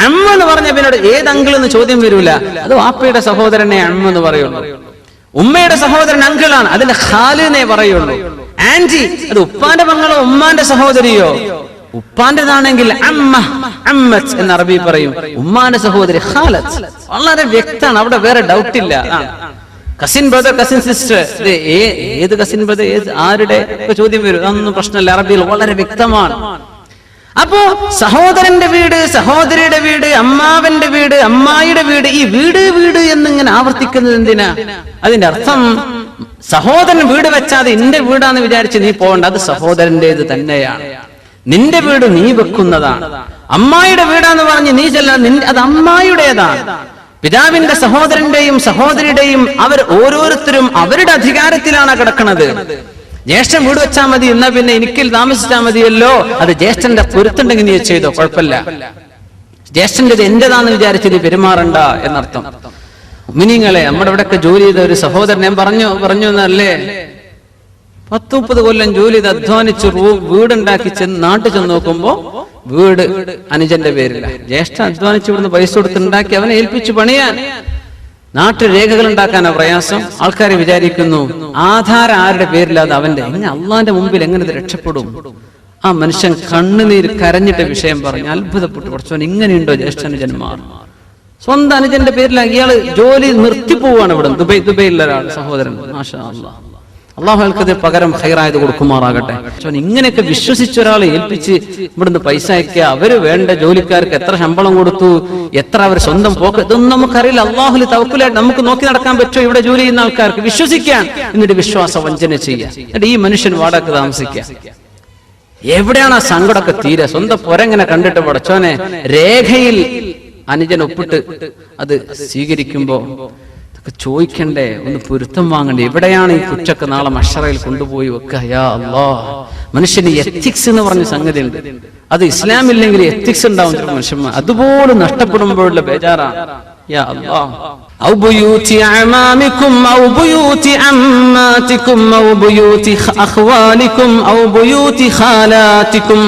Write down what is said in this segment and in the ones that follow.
അമ്മ എന്ന് പറഞ്ഞ പിന്നീട് ഏത് അങ്കിൾ എന്ന് ചോദ്യം വരൂല. അത് വാപ്പയുടെ സഹോദരനെ അമ്മ എന്ന് പറയുള്ളൂ. ഉമ്മയുടെ സഹോദരൻ അങ്കിളാണ്, അതിന്റെ ഖാലിനെ പറയുള്ളൂ. ആന്റി അത് ഉപ്പാന്റെ മകളോ ഉമ്മാന്റെ സഹോദരിയോ, ഉപ്പാന്റേതാണെങ്കിൽ അമ്മ അമ്മത്ത് എന്ന് അറബി പറയും. ഉമ്മാന്റെ സഹോദരി ഖാലത്ത്. വളരെ വ്യക്തമാണ്, അവിടെ വേറെ ഡൗട്ട് ഇല്ല. കസിൻ ബ്രദർ, കസിൻ സിസ്റ്റർ, ഏത് കസിൻ ബ്രദർ, ആരുടെ ചോദ്യം വരും, അതൊന്നും പ്രശ്നമില്ല. അറബിയിൽ വളരെ വ്യക്തമാണ്. അപ്പോ സഹോദരന്റെ വീട്, സഹോദരിയുടെ വീട്, അമ്മാവന്റെ വീട്, അമ്മായിയുടെ വീട്, ഈ വീട് വീട് എന്നിങ്ങനെ ആവർത്തിക്കുന്നത് എന്തിനാ? അതിന്റെ അർത്ഥം സഹോദരൻ വീട് വെച്ചാതെ എന്റെ വീടാന്ന് വിചാരിച്ച് നീ പോകണ്ട, അത് സഹോദരന്റേത് തന്നെയാണ്. നിന്റെ വീട് നീ വെക്കുന്നതാണ്. അമ്മായിയുടെ വീടാന്ന് പറഞ്ഞ് നീ ചെല്ലാൻ, അത് അമ്മായിയുടേതാണ്. പിതാവിന്റെ സഹോദരന്റെയും സഹോദരിയുടെയും അവർ ഓരോരുത്തരും അവരുടെ അധികാരത്തിലാണ് കിടക്കുന്നത്. ജ്യേഷ്ഠൻ വീട് വെച്ചാൽ മതി, എന്നാ പിന്നെ എനിക്കിൽ താമസിച്ചാൽ മതിയല്ലോ, അത് ജ്യേഷ്ഠന്റെ പൊരുത്തുണ്ടെങ്കിൽ നീ ചെയ്തോ, കുഴപ്പമില്ല. ജ്യേഷ്ഠന്റെ എന്റേതാന്ന് വിചാരിച്ച് നീ പെരുമാറണ്ട എന്നർത്ഥം. മുഅ്മിനീങ്ങളെ, നമ്മുടെ ഇവിടെയൊക്കെ ജോലി ചെയ്ത ഒരു സഹോദരൻ ഞാൻ പറഞ്ഞു എന്നല്ലേ, 10-30 കൊല്ലം ജോലി ചെയ്ത് അധ്വാനിച്ച് വീടുണ്ടാക്കി നാട്ടിൽ ചെന്ന് നോക്കുമ്പോ വീട് അനുജന്റെ പേരില്ല. ജ്യേഷ്ഠ അധ്വാനിച്ച് ഇവിടുന്ന് പൈസ കൊടുത്തുണ്ടാക്കി അവനെ ഏൽപ്പിച്ചു പണിയാൻ. നാട്ടിൽ രേഖകൾ ഉണ്ടാക്കാനാ പ്രയാസം. ആൾക്കാരെ വിചാരിക്കുന്നു ആധാരം ആരുടെ പേരില്ലാതെ അവന്റെ. എങ്ങനെ അള്ളാന്റെ മുമ്പിൽ എങ്ങനെ ഇത് രക്ഷപ്പെടും? ആ മനുഷ്യൻ കണ്ണുനീര് കരഞ്ഞിട്ട് വിഷയം പറഞ്ഞു, അത്ഭുതപ്പെട്ടു. കുറച്ചവൻ ഇങ്ങനെയുണ്ടോ ജ്യേഷ്ഠനുജന്മാർ? സ്വന്തം അനുജന്റെ പേരിലാണ്. ഇയാള് ജോലി നിർത്തിപ്പോവാണ്. ഇവിടെ ദുബൈയിലുള്ള ഒരാൾ സഹോദരൻ. മാഷാ അല്ലാഹ്, അള്ളാഹു അയാൾക്കത് പകരം ഖൈറായത് കൊടുക്കുമാറാകട്ടെ. ഇങ്ങനെയൊക്കെ വിശ്വസിച്ച ഒരാളെ ഏൽപ്പിച്ച് ഇവിടുന്ന് പൈസ അയക്കുക, അവര് വേണ്ട ജോലിക്കാർക്ക് എത്ര ശമ്പളം കൊടുത്തു, എത്ര അവർ സ്വന്തം പോക്ക്, ഇതൊന്നും നമുക്കറിയില്ല. അള്ളാഹുൽ തവക്കുലായിട്ട് നമുക്ക് നോക്കി നടക്കാൻ പറ്റുമോ? ഇവിടെ ജോലി ചെയ്യുന്ന ആൾക്കാർക്ക് വിശ്വസിക്കാൻ, എന്നിട്ട് വിശ്വാസ വഞ്ചന ചെയ്യുക. എന്നിട്ട് ഈ മനുഷ്യൻ വാടക താമസിക്കുക. എവിടെയാണ് ആ സങ്കടമൊക്കെ തീരെ? സ്വന്തം പൊരങ്ങനെ കണ്ടിട്ട് പടച്ചോനെ, രേഖയിൽ അനുജൻ ഒപ്പിട്ട് അത് സ്വീകരിക്കുമ്പോ ചോദിക്കണ്ടേ, ഒന്ന് പൊരുത്തം വാങ്ങണ്ടേ? എവിടെയാണ് ഈ കുറ്റൊക്കെ നാളെ മഹ്ശറയിൽ കൊണ്ടുപോയി വെക്കുക? യാ അല്ലാഹ്, മനുഷ്യന് എത്തിക്സ് എന്ന് പറഞ്ഞ സംഗതി ഉണ്ട്. അത് ഇസ്ലാമില്ലെങ്കിൽ എത്തിക്സ് ഉണ്ടാവും മനുഷ്യന്മാർ. അതുപോലെ നഷ്ടപ്പെടുമ്പോഴുള്ള ബേജാറാണ്. യാ അല്ലാഹ്, ഔ ബുയൂതി അമാമികും ഔ ബുയൂതി അമ്മാതികും ഔ ബുയൂതി അഖ്വാലികും ഔ ബുയൂതി ഖാലാതികും.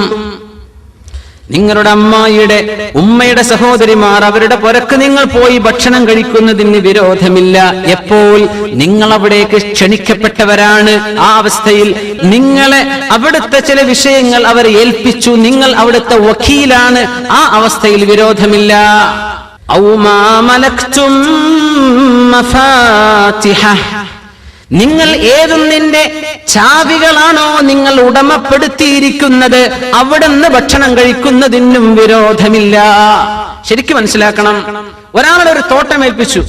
നിങ്ങളുടെ അമ്മായിയുടെ ഉമ്മയുടെ സഹോദരിമാർ അവരുടെ പുരക്ക് നിങ്ങൾ പോയി ഭക്ഷണം കഴിക്കുന്നതിന് വിരോധമില്ല. എപ്പോൾ നിങ്ങൾ അവിടേക്ക് ക്ഷണിക്കപ്പെട്ടവരാണ്. ആ അവസ്ഥയിൽ നിങ്ങളെ അവിടുത്തെ ചില വിഷയങ്ങൾ അവർ ഏൽപ്പിച്ചു, നിങ്ങൾ അവിടുത്തെ വക്കീലാണ്. ആ അവസ്ഥയിൽ വിരോധമില്ല. ഔ മാ മലക്തും മഫാതിഹ, നിങ്ങൾ ഏതൊന്നിന്റെ ചാവികളാണോ നിങ്ങൾ ഉടമപ്പെടുത്തിയിരിക്കുന്നത്, അവിടുന്ന് ഭക്ഷണം കഴിക്കുന്നതിനും വിരോധമില്ല. ശരിക്കും മനസ്സിലാക്കണം. ഒരാളുടെ ഒരു തോട്ടം ഏൽപ്പിച്ചു,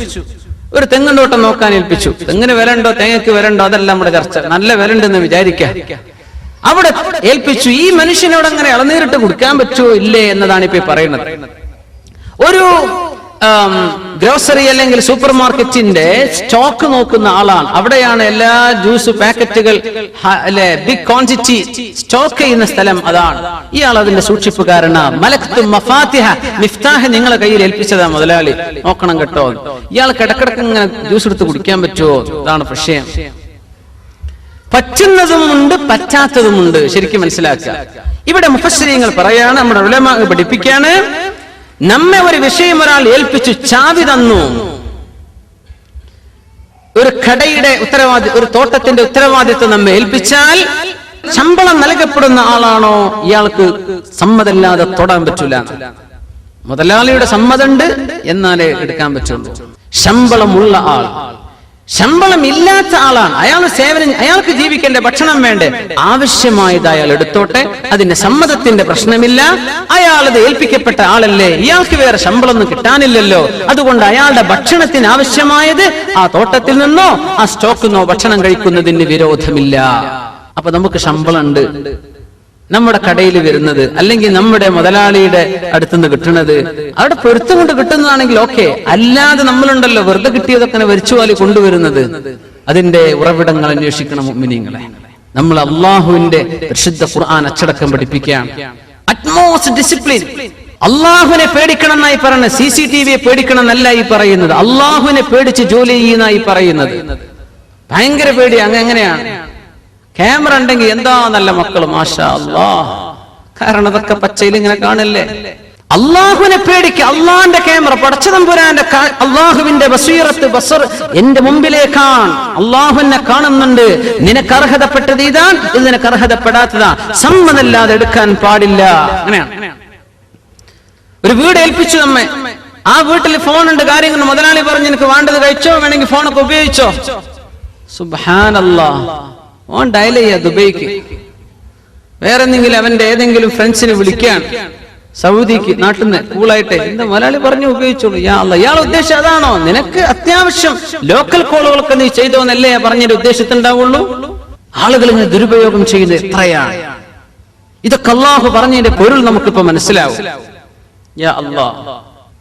ഒരു തെങ്ങിൻ തോട്ടം നോക്കാൻ ഏൽപ്പിച്ചു. തെങ്ങിന് വിലണ്ടോ തേങ്ങയ്ക്ക് വിലണ്ടോ അതല്ല നമ്മുടെ ചർച്ച. നല്ല വിലണ്ടെന്ന് വിചാരിക്കാം. അവിടെ ഏൽപ്പിച്ചു. ഈ മനുഷ്യനോട് അങ്ങനെ ഇളനീരിട്ട് കുടിക്കാൻ പറ്റുമോ ഇല്ലേ എന്നതാണ് ഇപ്പൊ പറയുന്നത്. ഒരു ഗ്രോസറി അല്ലെങ്കിൽ സൂപ്പർ മാർക്കറ്റിന്റെ സ്റ്റോക്ക് നോക്കുന്ന ആളാണ്. അവിടെയാണ് എല്ലാ ജ്യൂസ് പാക്കറ്റുകൾ ബിഗ് ക്വാണ്ടിറ്റി സ്റ്റോക്ക് ചെയ്യുന്ന സ്ഥലം അതാണ്. ഇയാൾ അതിന്റെ സൂക്ഷിപ്പുകാരനാണ്. മലക്തും മഫാത്തിഹ, മിഫ്താഹ് നിങ്ങളെ കയ്യിൽ ഏൽപ്പിച്ചതാ മുതലാളി, നോക്കണം കേട്ടോ. ഇയാൾക്ക് ഇടക്കിടക്ക് ഇങ്ങനെ ജ്യൂസ് എടുത്ത് കുടിക്കാൻ പറ്റുമോ? ഇതാണ് വിഷയം. പറ്റുന്നതുമുണ്ട് പറ്റാത്തതുമുണ്ട്. ശരിക്കും മനസ്സിലാക്കുക. ഇവിടെ മുഫസ്സിരീങ്ങൾ പറയാണ്, നമ്മുടെ ഉലമാ പഠിപ്പിക്കാണ്, നമ്മെ ഒരു വിഷയം ഒരാൾ ഏൽപ്പിച്ചു, ചാവി തന്നു. ഒരു കടയുടെ ഉത്തരവാദിത്വം, ഒരു തോട്ടത്തിന്റെ ഉത്തരവാദിത്വം നമ്മെ ഏൽപ്പിച്ചാൽ ശമ്പളം നൽകപ്പെടുന്ന ആളാണോ ഇയാൾക്ക് സമ്മതമില്ലാതെ തൊടാൻ പറ്റൂല. മുതലാളിയുടെ സമ്മതമുണ്ട് എന്നാലേ എടുക്കാൻ പറ്റുള്ളൂ. ശമ്പളമുള്ള ആൾ, ശമ്പളം ഇല്ലാത്ത ആളാണ്, അയാൾ സേവനം, അയാൾക്ക് ജീവിക്കേണ്ട ഭക്ഷണം വേണ്ടേ, ആവശ്യമായത് അയാൾ എടുത്തോട്ടെ, അതിന്റെ സമ്മതത്തിന്റെ പ്രശ്നമില്ല. അയാൾ അത് ഏൽപ്പിക്കപ്പെട്ട ആളല്ലേ, ഇയാൾക്ക് വേറെ ശമ്പളമൊന്നും കിട്ടാനില്ലല്ലോ. അതുകൊണ്ട് അയാളുടെ ഭക്ഷണത്തിന് ആവശ്യമായത് ആ തോട്ടത്തിൽ നിന്നോ ആ സ്റ്റോക്കിൽ നിന്നോ ഭക്ഷണം കഴിക്കുന്നതിന് വിരോധമില്ല. അപ്പൊ നമുക്ക് ശമ്പളം ഉണ്ട്, നമ്മുടെ കടയിൽ വരുന്നത് അല്ലെങ്കിൽ നമ്മുടെ മുതലാളിയുടെ അടുത്തുനിന്ന് കിട്ടുന്നത് അവിടെ പൊരുത്തം കൊണ്ട് കിട്ടുന്നതാണെങ്കിൽ ഓക്കെ. അല്ലാതെ നമ്മളുണ്ടല്ലോ വെറുതെ കിട്ടിയതൊക്കെ വരിച്ചുവാലി കൊണ്ടുവരുന്നത്, അതിന്റെ ഉറവിടങ്ങൾ അന്വേഷിക്കണം മുഅ്മിനീങ്ങളെ. നമ്മൾ അള്ളാഹുവിന്റെ പരിശുദ്ധ ഖുർആൻ അച്ചടക്കം പഠിപ്പിക്കാം. Utmost discipline. അള്ളാഹുവിനെ പേടിക്കണം എന്നായി പറയുന്നത്, CCTVയെ പേടിക്കണം എന്നല്ല ഈ പറയുന്നത്. അള്ളാഹുവിനെ പേടിച്ച് ജോലി ചെയ്യുന്ന ഈ പറയുന്നത്. ഭയങ്കര പേടി. എങ്ങനെയാണ്? ക്യാമറ ഉണ്ടെങ്കിൽ എന്താ നല്ല മക്കൾ, മാഷാ അല്ലാഹ്. കാരണം അതൊക്കെ പച്ചയിൽ ഇങ്ങനെ കാണല്ലേ. അള്ളാഹുവിനെ പേടിക്കുക. അള്ളാഹിന്റെ ക്യാമറ, പടച്ചതമ്പുരാന്റെ അള്ളാഹുവിന്റെ ബസീറത്ത്, ബസർ എന്റെ മുമ്പിലേക്കാണ്. അള്ളാഹുവിനെ കാണുന്നുണ്ട്. നിനക്ക് അർഹതപ്പെട്ടത് ഇതാണ്, ഇത് നിനക്ക് അർഹതപ്പെടാത്തതാണ്. സമ്മതമില്ലാതെ എടുക്കാൻ പാടില്ല. അങ്ങനെയാണ്. ഒരു വീട് ഏൽപ്പിച്ചു നമ്മെ. ആ വീട്ടിൽ ഫോണുണ്ട്, കാര്യങ്ങൾ മുതലാളി പറഞ്ഞു നിനക്ക് വേണ്ടത് കഴിച്ചോ, വേണമെങ്കിൽ ഫോണൊക്കെ ഉപയോഗിച്ചോ. സുബ്ഹാനല്ലാഹ്, ഓൻ ഡയൽ ചെയ്യാ ദുബൈക്ക്, വേറെ എന്തെങ്കിലും അവന്റെ ഏതെങ്കിലും ഫ്രണ്ട്സിനെ വിളിക്കാൻ സൗദിക്ക്, നാട്ടിൽ നിന്ന് കൂളായിട്ട്. എന്താ മുതലാളി പറഞ്ഞു ഉപയോഗിച്ചോളൂ. യാ അല്ലാഹ്, ഇയാൾ ഉദ്ദേശം അതാണോ? നിനക്ക് അത്യാവശ്യം ലോക്കൽ കോളുകളൊക്കെ നീ ചെയ്തോന്നല്ലേ പറഞ്ഞൊരു ഉദ്ദേശത്തുണ്ടാവുള്ളൂ. ആളുകൾ ഇങ്ങനെ ദുരുപയോഗം ചെയ്യുന്നത് എത്രയാണ്. ഇതൊക്കെ അല്ലാഹു പറഞ്ഞതിന്റെ പൊരുൾ നമുക്കിപ്പോ മനസ്സിലാവും. യാ അല്ലാഹ്,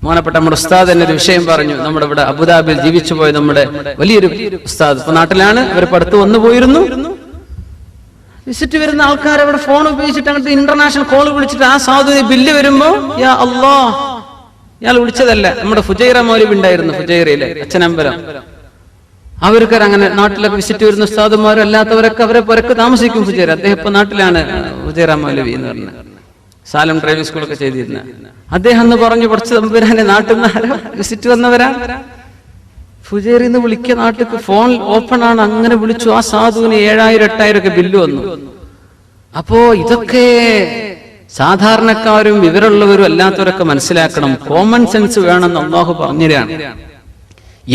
മോനപ്പെട്ട നമ്മുടെ ഉസ്താദ് തന്നെ ഒരു വിഷയം പറഞ്ഞു. നമ്മുടെ ഇവിടെ അബുദാബിയിൽ ജീവിച്ചു പോയ നമ്മുടെ വലിയൊരു ഉസ്താദ് ഇപ്പൊ നാട്ടിലാണ്. അവരിപ്പോ അടുത്ത് വന്നു പോയിരുന്നു. വിസിറ്റ് വരുന്ന ആൾക്കാർ അവിടെ ഫോൺ ഉപയോഗിച്ചിട്ട് അങ്ങോട്ട് ഇന്റർനാഷണൽ കോൾ വിളിച്ചിട്ട് ആ സാധുവിന് ബില്ല് വരുമ്പോ യാ അല്ലാഹ്, ഇയാൾ വിളിച്ചതല്ല. നമ്മുടെ ഫുജൈറ മൗലവി ഉണ്ടായിരുന്നു, ഫുജൈറയിലെ അച്ഛനമ്പലം. അവർക്കാർ അങ്ങനെ നാട്ടിലൊക്കെ വിസിറ്റ് വരുന്ന ഉസ്താദുമാരും അല്ലാത്തവരൊക്കെ അവരെ പുരക്ക് താമസിക്കും. ഫുജൈറ അദ്ദേഹം ഇപ്പൊ നാട്ടിലാണ്, ഫുജൈറ മൗലവി എന്ന് പറഞ്ഞ സാലം ഡ്രൈവിംഗ് സ്കൂളൊക്കെ ചെയ്തിരുന്ന അദ്ദേഹം എന്ന് പറഞ്ഞു, കുറച്ച് തമ്പുരാനെ നാട്ടിൽ നിന്ന് വിസിറ്റ് വന്നവരാ, ഫുജൈറിന്ന് വിളിക്കുക, നാട്ടിലേക്ക് ഫോൺ ഓപ്പൺ ആണ്. അങ്ങനെ വിളിച്ചു. ആ സാധുവിന് 7000-8000 ഒക്കെ ബില്ല് വന്നു. അപ്പോ ഇതൊക്കെ സാധാരണക്കാരും വിവരമുള്ളവരും അല്ലാത്തവരൊക്കെ മനസ്സിലാക്കണം. കോമൺ സെൻസ് വേണമെന്ന് അല്ലാഹു പറഞ്ഞതാണ്.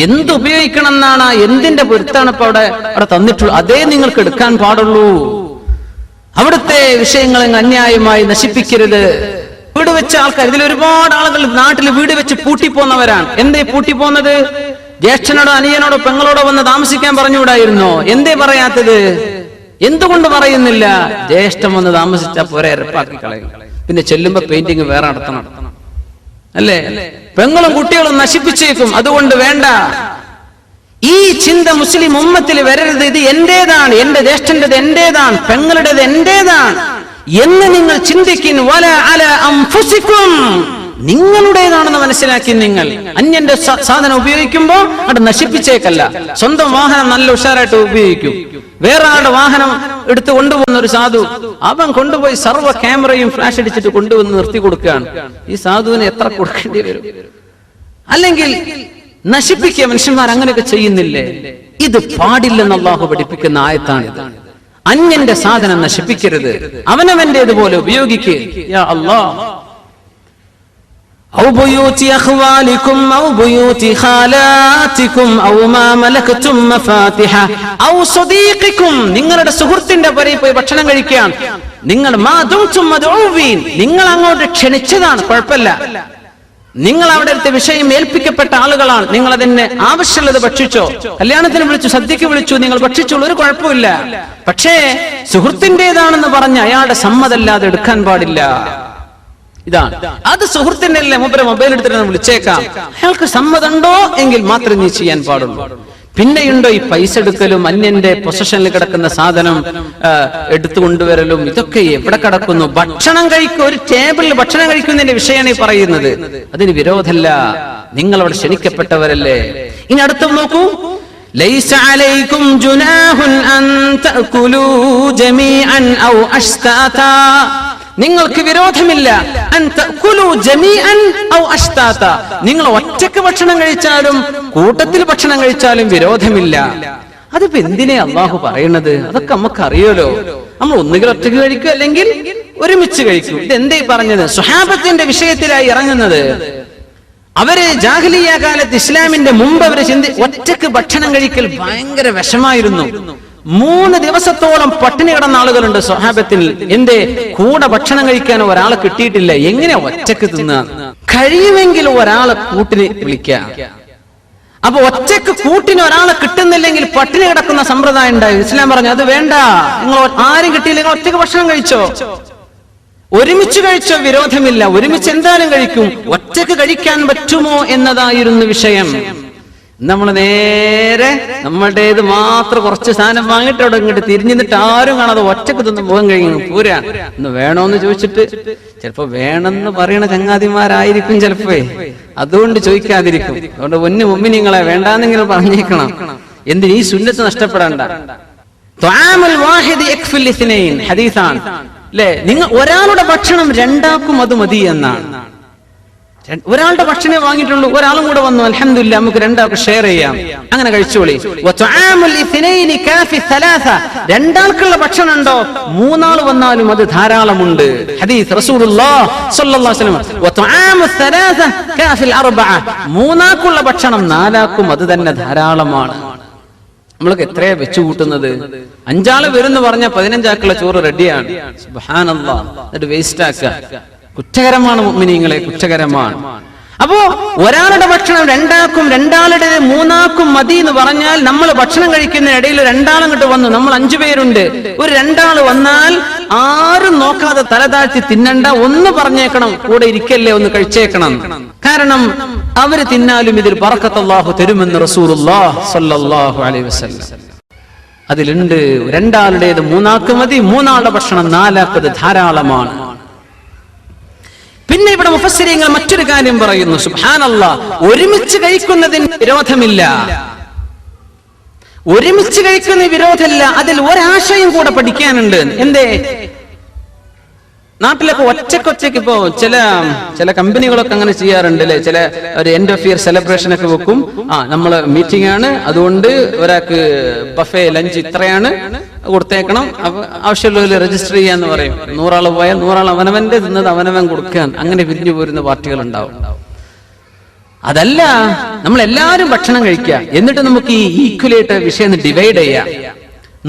എന്ത് ഉപയോഗിക്കണം എന്നാണ്, എന്തിന്റെ പൊരുത്താണ് ഇപ്പൊ അവിടെ തന്നിട്ടുള്ളൂ, അതേ നിങ്ങൾക്ക് എടുക്കാൻ പാടുള്ളൂ. അവിടുത്തെ വിഷയങ്ങൾ അന്യായമായി നശിപ്പിക്കരുത്. വീട് വെച്ച ആൾക്കാർ, ഇതിൽ ഒരുപാട് ആളുകൾ നാട്ടിൽ വീട് വെച്ച് പൂട്ടിപ്പോന്നവരാണ്. എന്തേ പൂട്ടിപ്പോന്നത്? ജ്യേഷ്ഠനോടോ അനിയനോടോ പെങ്ങളോടോ വന്ന് താമസിക്കാൻ പറഞ്ഞുകൂടായിരുന്നോ? എന്തേ പറയാത്തത്? എന്തുകൊണ്ട് പറയുന്നില്ല? ജ്യേഷ്ഠൻ വന്ന് താമസിച്ചാ പോരെ, ഇരപ്പാക്കി കളയും. പിന്നെ ചെല്ലുമ്പോ പെയിന്റിങ് വേറെ നടത്തണം അല്ലേ? പെങ്ങളും കുട്ടികളും നശിപ്പിച്ചേക്കും. അതുകൊണ്ട് വേണ്ട. ഈ ചിന്ത മുസ്ലിം ഉമ്മത്തിൽ വരരുത്. ഇത് എന്റേതാണ്, എന്റെ ജ്യേഷ്ഠന്റേത് എന്റേതാണ്, പെങ്ങളുടേത് എന്റേതാണ് എന്ന് നിങ്ങൾ ചിന്തിക്കും. വല അല അൻഫുസികും, നിങ്ങളുടേതാണെന്ന് മനസ്സിലാക്കി നിങ്ങൾ അന്യന്റെ സാധനം ഉപയോഗിക്കുമ്പോ അത് നശിപ്പിച്ചേക്കല്ല. സ്വന്തം വാഹനം നല്ല ഉഷാറായിട്ട് ഉപയോഗിക്കും. വേറെ ആളുടെ വാഹനം എടുത്ത് കൊണ്ടുപോകുന്ന ഒരു സാധു, അവൻ കൊണ്ടുപോയി സർവ്വ ക്യാമറയും ഫ്ലാഷ് അടിച്ചിട്ട് കൊണ്ടുവന്ന് നിർത്തി കൊടുക്കുകയാണ്. ഈ സാധുവിന് എത്ര കൊടുക്കേണ്ടി വരും? അല്ലെങ്കിൽ നശിപ്പിക്കുക. മനുഷ്യന്മാർ അങ്ങനെയൊക്കെ ചെയ്യുന്നില്ലേ? ഇത് പാടില്ലെന്ന് അല്ലാഹു പഠിപ്പിക്കുന്ന ആയത്താണിത്. അന്യന്റെ സാധനം നശിപ്പിക്കരുത്, അവനവന്റേതുപോലെ ഉപയോഗിക്കുക. യാ അല്ലാഹ്, ഔ ബുയൂതി അഖ്വാലികും ഔ ബുയൂതി ഖാലാതികും ഔ മാ മലകതും മഫാതിഹ ഔ സദീഖികും, നിങ്ങളുടെ സുഹൃത്തിന്റെ പുരയിൽ പോയി ഭക്ഷണം കഴിക്കാൻ നിങ്ങൾ മാ ദുംതും മദ്ഊവീൻ, നിങ്ങൾ അങ്ങോട്ട് ക്ഷണിച്ചതാണ്, കുഴപ്പമില്ല. നിങ്ങൾ അവിടെ അടുത്ത വിഷയം ഏൽപ്പിക്കപ്പെട്ട ആളുകളാണ്. നിങ്ങൾ അതിന് ആവശ്യമുള്ളത് ഭക്ഷിച്ചോ. കല്യാണത്തിന് വിളിച്ചു, സദ്യക്ക് വിളിച്ചു, നിങ്ങൾ ഭക്ഷിച്ചോളൂ, ഒരു കുഴപ്പമില്ല. പക്ഷേ സുഹൃത്തിൻ്റെതാണെന്ന് പറഞ്ഞ് അയാളുടെ സമ്മതമല്ലാതെ എടുക്കാൻ പാടില്ല. ഇതാണ് അത്. സുഹൃത്തിന്റെ അല്ലേ, മൊബൈൽ എടുത്തിട്ട് വിളിച്ചേക്കാം. അയാൾക്ക് സമ്മതമുണ്ടോ എങ്കിൽ മാത്രമേ നീ ചെയ്യാൻ പാടുള്ളൂ. പിന്നെയുണ്ടോ ഈ പൈസ എടുക്കലും അന്യന്റെ പൊസഷനിൽ കിടക്കുന്ന സാധനം എടുത്തു കൊണ്ടുവരലും, ഇതൊക്കെ എവിടെ കിടക്കുന്നു? ഭക്ഷണം കഴിക്കും, ഒരു ടേബിളിൽ ഭക്ഷണം കഴിക്കുന്നതിന്റെ വിഷയമാണ് ഈ പറയുന്നത്. അതിന് വിരോധമല്ല. നിങ്ങൾ അവിടെ ക്ഷണിക്കപ്പെട്ടവരല്ലേ. ഇനി അടുത്ത നോക്കൂ. ലൈസ അലൈക്കും ജുനാഹുൻ അൻ തഅകുലൂ ജമീഅൻ ഔ അശ്താതാ, നിങ്ങൾക്ക് വിരോധമില്ല. അൻ തഅകുലൂ ജമീഅൻ ഔ അശ്താതാ, നിങ്ങൾ ഒറ്റയ്ക്ക് ഭക്ഷണം കഴിച്ചാലും കൂട്ടത്തിൽ ഭക്ഷണം കഴിച്ചാലും വിരോധമില്ല. അതിപ്പോ എന്തിനാ അല്ലാഹു പറയണത്? അതൊക്കെ നമുക്ക് അറിയാലോ. നമ്മൾ ഒന്നുകിൽ ഒറ്റയ്ക്ക് കഴിക്കും, അല്ലെങ്കിൽ ഒരുമിച്ച് കഴിക്കും. ഇതെന്തേ പറഞ്ഞത്? സ്വഹാബത്തിന്റെ വിഷയത്തിലായി ഇറങ്ങുന്നത്. അവര് ജാഹിലിയ്യ കാലത്ത്, ഇസ്ലാമിന്റെ മുമ്പ് അവര് ഒറ്റയ്ക്ക് ഭക്ഷണം കഴിക്കൽ ഭയങ്കര വിഷമായിരുന്നു. 3 ദിവസത്തോളം പട്ടിണി കിടന്ന ആളുകളുണ്ട് സ്വഹാബത്തിൽ. എന്തേ? കൂടെ ഭക്ഷണം കഴിക്കാൻ ഒരാളെ കിട്ടിയിട്ടില്ല. എങ്ങനെ ഒറ്റക്ക് തിന്നാ? കഴിയുമെങ്കിൽ ഒരാളെ കൂട്ടിന് വിളിക്കാം. അപ്പൊ ഒറ്റക്ക് കൂട്ടിന് ഒരാളെ കിട്ടുന്നില്ലെങ്കിൽ പട്ടിണി കിടക്കുന്ന സമ്പ്രദായം ഉണ്ടായി. ഇസ്ലാം പറഞ്ഞു അത് വേണ്ട, നിങ്ങൾ ആരും കിട്ടിയില്ലെങ്കിൽ ഒറ്റക്ക് ഭക്ഷണം കഴിച്ചോ. ഒരുമിച്ച് കഴിച്ചോ, വിരോധമില്ല. ഒരുമിച്ച് എന്തായാലും കഴിക്കും. ഒറ്റക്ക് കഴിക്കാൻ പറ്റുമോ എന്നതായിരുന്നു വിഷയം. നമ്മൾ നേരെ നമ്മുടേത് മാത്രം കുറച്ച് സാധനം വാങ്ങിയിട്ട് അവിടെ ഇങ്ങോട്ട് തിരിഞ്ഞിട്ട് ആരും കാണാതെ ഒറ്റക്ക് തിന്ന് പോകാൻ കഴിയും. പോരാ, ഇന്ന് വേണോന്ന് ചോദിച്ചിട്ട് ചിലപ്പോ വേണമെന്ന് പറയണ ചങ്ങാതിമാരായിരിക്കും ചിലപ്പോ, അതുകൊണ്ട് ചോദിക്കാതിരിക്കും. അതുകൊണ്ട് ഒന്നു മുമ്പ് നിങ്ങളെ വേണ്ടാന്നെങ്കിലും പറഞ്ഞേക്കണം. എന്തിന് ഈ സുന്നത്ത് നഷ്ടപ്പെടണ്ട. ഹദീസാണ് അല്ലെ? നിങ്ങൾ ഒരാളുടെ ഭക്ഷണം രണ്ടാക്കും അത് മതി എന്നാണ്. ഒരാളുടെ ഭക്ഷണമേ വാങ്ങിയിട്ടുള്ളൂ, ഒരാളും കൂടെ വന്നു, അൽഹംദുലില്ലാ നമുക്ക് രണ്ടാൾക്ക് ഷെയർ ചെയ്യാം, അങ്ങനെ കഴിച്ചോളി. രണ്ടാൾക്കുള്ള ഭക്ഷണം ഉണ്ടോ, മൂന്നാൾ വന്നാലും അത് ധാരാളമുണ്ട്. ഹദീസ് റസൂലുള്ളാഹി സ്വല്ലല്ലാഹു അലൈഹി വസല്ലം, മൂന്നാൾക്കുള്ള ഭക്ഷണം നാലാക്കും അത് തന്നെ ധാരാളമാണ്. നമ്മൾക്ക് എത്രയാ വെച്ചു കൂട്ടുന്നത്? 5 ആള് വരുന്നു പറഞ്ഞാൽ 15 ആക്കുള്ള ചോറ് റെഡിയാണ്. സുബ്ഹാനല്ലാഹ്, എന്നിട്ട് വേസ്റ്റ് ആക്കുക. കുറ്റകരമാണ് മുഅ്മിനീങ്ങളെ, കുറ്റകരമാണ്. അപ്പോ ഒരാളുടെ ഭക്ഷണം രണ്ടാൾക്കും, രണ്ടാളുടെ മൂന്നാൾക്കും മതി എന്ന് പറഞ്ഞാൽ നമ്മൾ ഭക്ഷണം കഴിക്കുന്നതിനിടയിൽ 2 ആളങ്ങോട്ട് വന്നു, നമ്മൾ 5 പേരുണ്ട്, ഒരു 2 ആള് വന്നാൽ ആരും നോക്കാതെ തല താഴ്ത്തി തിന്നണ്ട, ഒന്ന് പറഞ്ഞേക്കണം, കൂടെ ഇരിക്കല്ലേ, ഒന്ന് കഴിച്ചേക്കണം. കാരണം അവര് തിന്നാലും ഇതിൽ ബറക്കത്ത് അല്ലാഹു തരുമെന്ന് റസൂലുള്ളാഹി സ്വല്ലല്ലാഹു അലൈഹി വസല്ലം. അതിലുണ്ട് 2 ആളുടേത് 3 ആൾക്ക് മതി, 3 ആളുടെ ഭക്ഷണം 4 ആൾക്ക് ധാരാളമാണ്. പിന്നെ ഇവിടെ മുഫസ്സിരീങ്ങൾ മറ്റൊരു കാര്യം പറയുന്നു, സുബ്ഹാനല്ലാഹ്, ഒരുമിച്ച് കഴിക്കുന്നതിന് വിരോധമില്ല, ഒരുമിച്ച് കഴിക്കുന്ന വിരോധമില്ല. അതിൽ ഒരാശയം കൂടെ പഠിക്കാനുണ്ട്. എന്തേ? നാട്ടിലൊക്കെ ഒറ്റക്കൊറ്റയ്ക്ക് ഇപ്പോ ചില കമ്പനികളൊക്കെ അങ്ങനെ ചെയ്യാറുണ്ട് അല്ലെ, ചില ഒരു എൻഡ് ഓഫ് ഇയർ സെലിബ്രേഷൻ ഒക്കെ വെക്കും. നമ്മള് മീറ്റിംഗ് ആണ്, അതുകൊണ്ട് ഒരാൾക്ക് ബഫേ ലഞ്ച് ഇത്രയാണ് കൊടുത്തേക്കണം, അപ്പൊ ആവശ്യമുള്ള രജിസ്റ്റർ ചെയ്യാന്ന് പറയും. 100 ആള് പോയാൽ 100 ആൾ അവനവന്റെ തിന്നത് അവനവൻ കൊടുക്കാൻ, അങ്ങനെ പിരിഞ്ഞു പോരുന്ന പാർട്ടികൾ ഉണ്ടാവും. അതല്ല, നമ്മൾ എല്ലാവരും ഭക്ഷണം കഴിക്കുക, എന്നിട്ട് നമുക്ക് ഈ ഈക്വലായിട്ട് വിഷയം ഡിവൈഡ് ചെയ്യാം.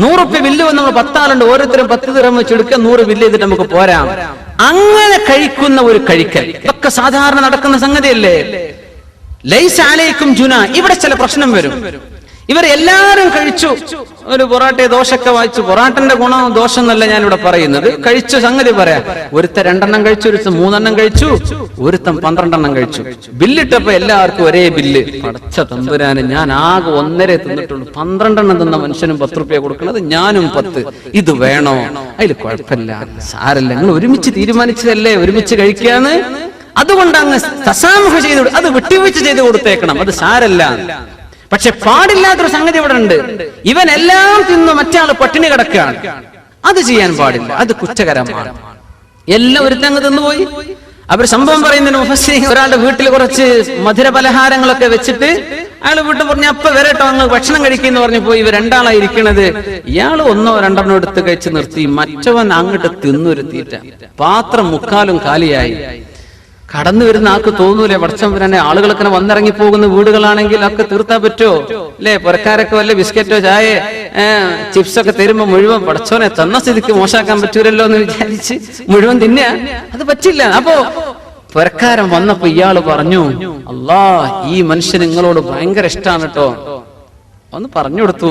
100 റുപ്യ ബില്ല് വന്ന് നമ്മൾ 10 ആളുണ്ട്, ഓരോരുത്തരും 10 ദിർഹം വെച്ച് എടുക്കുക, 100 ബില്ല് ചെയ്തിട്ട് നമുക്ക് പോരാം. അങ്ങനെ കഴിക്കുന്ന ഒരു കഴിക്കൽ ഇതൊക്കെ സാധാരണ നടക്കുന്ന സംഗതിയല്ലേ. ലൈസ അലൈക്കും ജുനാ. ഇവിടെ ചില പ്രശ്നം വരും. ഇവർ എല്ലാവരും കഴിച്ചു, ഒരു പൊറാട്ട ദോശൊക്കെ വായിച്ചു. പൊറാട്ടന്റെ ഗുണം ദോഷം എന്നല്ല ഞാൻ ഇവിടെ പറയുന്നത്, കഴിച്ചു സംഗതി പറയാം. ഒരുത്ത 2 എണ്ണം കഴിച്ചു, ഒരുത്ത 3 എണ്ണം കഴിച്ചു, ഒരുത്തൻ 12 എണ്ണം കഴിച്ചു. ബില്ലിട്ടപ്പോ എല്ലാവർക്കും ഒരേ ബില്ല്. പടച്ച തമ്പുരാന്, ഞാൻ ആകെ 1.5 തിന്നിട്ടുള്ളൂ, 12 എണ്ണം തിന്ന മനുഷ്യനും 10 റുപ്യ കൊടുക്കുന്നത്, ഞാനും 10. ഇത് വേണോ? അതിൽ കുഴപ്പമില്ല, സാരല്ല, നിങ്ങൾ ഒരുമിച്ച് തീരുമാനിച്ചതല്ലേ ഒരുമിച്ച് കഴിക്കാന്ന്. അതുകൊണ്ട് അങ്ങ് തസാമുഹ ചെയ്ത്, അത് വിട്ടുവീഴ്ച ചെയ്ത് കൊടുത്തേക്കണം, അത് സാരല്ല. പക്ഷെ പാടില്ലാത്തൊരു സംഗതി ഇവിടെ ഉണ്ട്. ഇവൻ എല്ലാം തിന്നു, മറ്റാള് പട്ടിണി കിടക്കുകയാണ്. അത് ചെയ്യാൻ പാടില്ല, അത് കുറ്റകരമാണ്. എല്ലാം ഒരുത്തങ്ങ് തിന്നുപോയി. അവർ സംഭവം പറയുന്നതിന് മുഫസ്സിരീൻ, ഒരാളുടെ വീട്ടിൽ കുറച്ച് മധുര പലഹാരങ്ങളൊക്കെ വെച്ചിട്ട് അയാൾ വീട്ടിൽ പറഞ്ഞു, അപ്പൊ വരട്ടോ അങ്ങ് ഭക്ഷണം കഴിക്കുന്നു പറഞ്ഞു പോയി. ഇവർ 2 ആളായി ഇരിക്കണത്. ഇയാൾ 1 or 2 എണ്ണം എടുത്ത് കഴിച്ച് നിർത്തി, മറ്റവൻ അങ്ങോട്ട് തിന്നൊരു തീറ്റ. പാത്രം 3/4 കാലിയായി. കടന്നു വരുന്ന ആൾക്ക് തോന്നൂലേ, പടച്ചവനെ, ആളുകളൊക്കെ വന്നിറങ്ങി പോകുന്ന വീടുകളാണെങ്കിൽ ഒക്കെ തീർത്താൻ പറ്റുമോ അല്ലെ? പുരക്കാരൊക്കെ വല്ല ബിസ്ക്കറ്റോ ചായ ചിപ്സൊക്കെ തരുമ്പോ മുഴുവൻ പടച്ചോനെ തന്ന സ്ഥിതിക്ക് മോശമാക്കാൻ പറ്റൂലല്ലോ എന്ന് വിചാരിച്ച് മുഴുവൻ തിന്നാ, അത് പറ്റില്ല. അപ്പോ പുരക്കാരൻ വന്നപ്പോ ഇയാള് പറഞ്ഞു, അല്ലാ, ഈ മനുഷ്യൻ നിങ്ങളോട് ഭയങ്കര ഇഷ്ടമാണ് കേട്ടോ, ഒന്ന് പറഞ്ഞു കൊടുത്തു.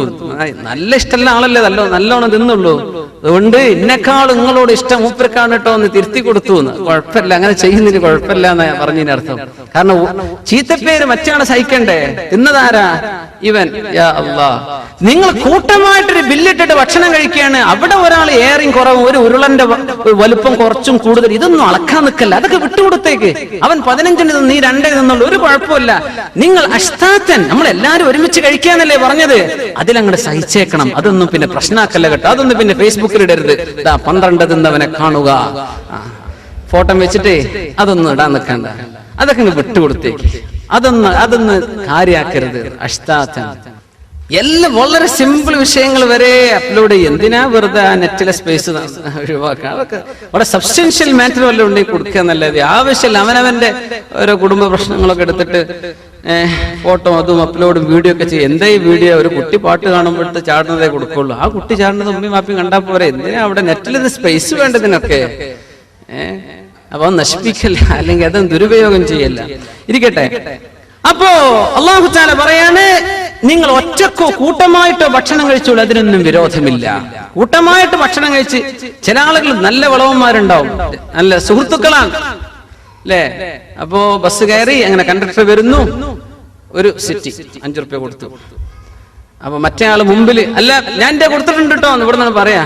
നല്ല ഇഷ്ടമുള്ള ആളല്ലേ, നല്ലോണം തിന്നുള്ളൂ, അതുകൊണ്ട് എന്നെക്കാൾ നിങ്ങളോട് ഇഷ്ടം മൂപ്പർക്കാണ് കേട്ടോ എന്ന് തിരുത്തി കൊടുത്തു. കുഴപ്പമില്ല, അങ്ങനെ ചെയ്യുന്നതിന് കുഴപ്പമില്ല എന്നാ പറഞ്ഞതിന് അർത്ഥം. കാരണം ചീത്തപ്പേര് മറ്റാണ് സഹിക്കണ്ടേ, തിന്നതാരാ? ഇവൻ. യാ അല്ലാ, നിങ്ങൾ കൂട്ടമായിട്ടൊരു ബില്ലിട്ടിട്ട് ഭക്ഷണം കഴിക്കുകയാണ്, അവിടെ ഒരാൾ ഏറെയും കുറവും, ഒരു ഉരുളന്റെ വലുപ്പം കുറച്ചും കൂടുതൽ, ഇതൊന്നും അളക്കാൻ നിൽക്കല്ല, അതൊക്കെ വിട്ടുകൊടുത്തേക്ക്. അവൻ 15 തിന്നു, നീ 2 തിന്നുള്ളൂ, ഒരു കുഴപ്പമില്ല. നിങ്ങൾ അഷ്താത്തൻ, നമ്മൾ എല്ലാരും ഒരുമിച്ച് കഴിക്കാന്നല്ലേ പറഞ്ഞത്, അതിലങ്ങോട്ട് സഹിച്ചേക്കണം. അതൊന്നും പിന്നെ പ്രശ്നമാക്കല്ല കേട്ടോ, അതൊന്നും പിന്നെ ഫേസ്ബുക്കിൽ ഇടരുത്. 12 തിന്നവനെ കാണുക, ഫോട്ടോ വെച്ചിട്ടേ അതൊന്നും ഇടാൻ നിൽക്കണ്ട, അതൊക്കെ വിട്ടുകൊടുത്തേക്ക്. അതൊന്ന് കാര്യാക്കരുത്. അഷ്താത്തൻ എല്ലാം വളരെ സിമ്പിൾ വിഷയങ്ങൾ വരെ അപ്ലോഡ് ചെയ്യും. എന്തിനാ വെറുതെ നെറ്റിലെ സ്പേസ് ഒഴിവാക്കുക? അതൊക്കെ വളരെ സബ്സ്റ്റൻഷ്യൽ മാറ്റർ വല്ലതും ഉണ്ടെങ്കിൽ കൊടുക്കുക എന്നല്ലാതെ ആവശ്യമില്ല. അവനവന്റെ ഓരോ കുടുംബ പ്രശ്നങ്ങളൊക്കെ എടുത്തിട്ട് ഫോട്ടോ അതും അപ്ലോഡും വീഡിയോ ഒക്കെ ചെയ്യും. എന്താ ഈ വീഡിയോ? ഒരു കുട്ടി പാട്ട് കാണുമ്പോഴത്തെ ചാടുന്നതേ കൊടുക്കുള്ളൂ. ആ കുട്ടി ചാടുന്നത് ഉമ്മയും മാപ്പിയും കണ്ടാൽ പോരെ, എന്തിനാ അവിടെ നെറ്റിൽ സ്പേസ് വേണ്ടതിനൊക്കെ? അപ്പൊ നശിപ്പിക്കല്ല, അല്ലെങ്കിൽ അതും ദുരുപയോഗം ചെയ്യല്ല. ഇരിക്കട്ടെ. അപ്പോ അല്ലാഹു തആല പറയാണ്, നിങ്ങൾ ഒറ്റക്കോ കൂട്ടമായിട്ടോ ഭക്ഷണം കഴിച്ചോളൂ, അതിനൊന്നും വിരോധമില്ല. കൂട്ടമായിട്ട് ഭക്ഷണം കഴിച്ച് ചില ആളുകൾ നല്ല വളവന്മാരുണ്ടാവും, നല്ല സുഹൃത്തുക്കളാണ് അല്ലേ? അപ്പോ ബസ് കയറി, അങ്ങനെ കണ്ടക്ടർ വരുന്നു, ഒരു സിറ്റി 5 റുപ്യ കൊടുത്തു. അപ്പൊ മറ്റേ ആള് മുമ്പില്, അല്ല ഞാൻ എന്റെ കൊടുത്തിട്ടുണ്ട് കേട്ടോ എന്ന് ഇവിടെ നിന്ന് പറയാ,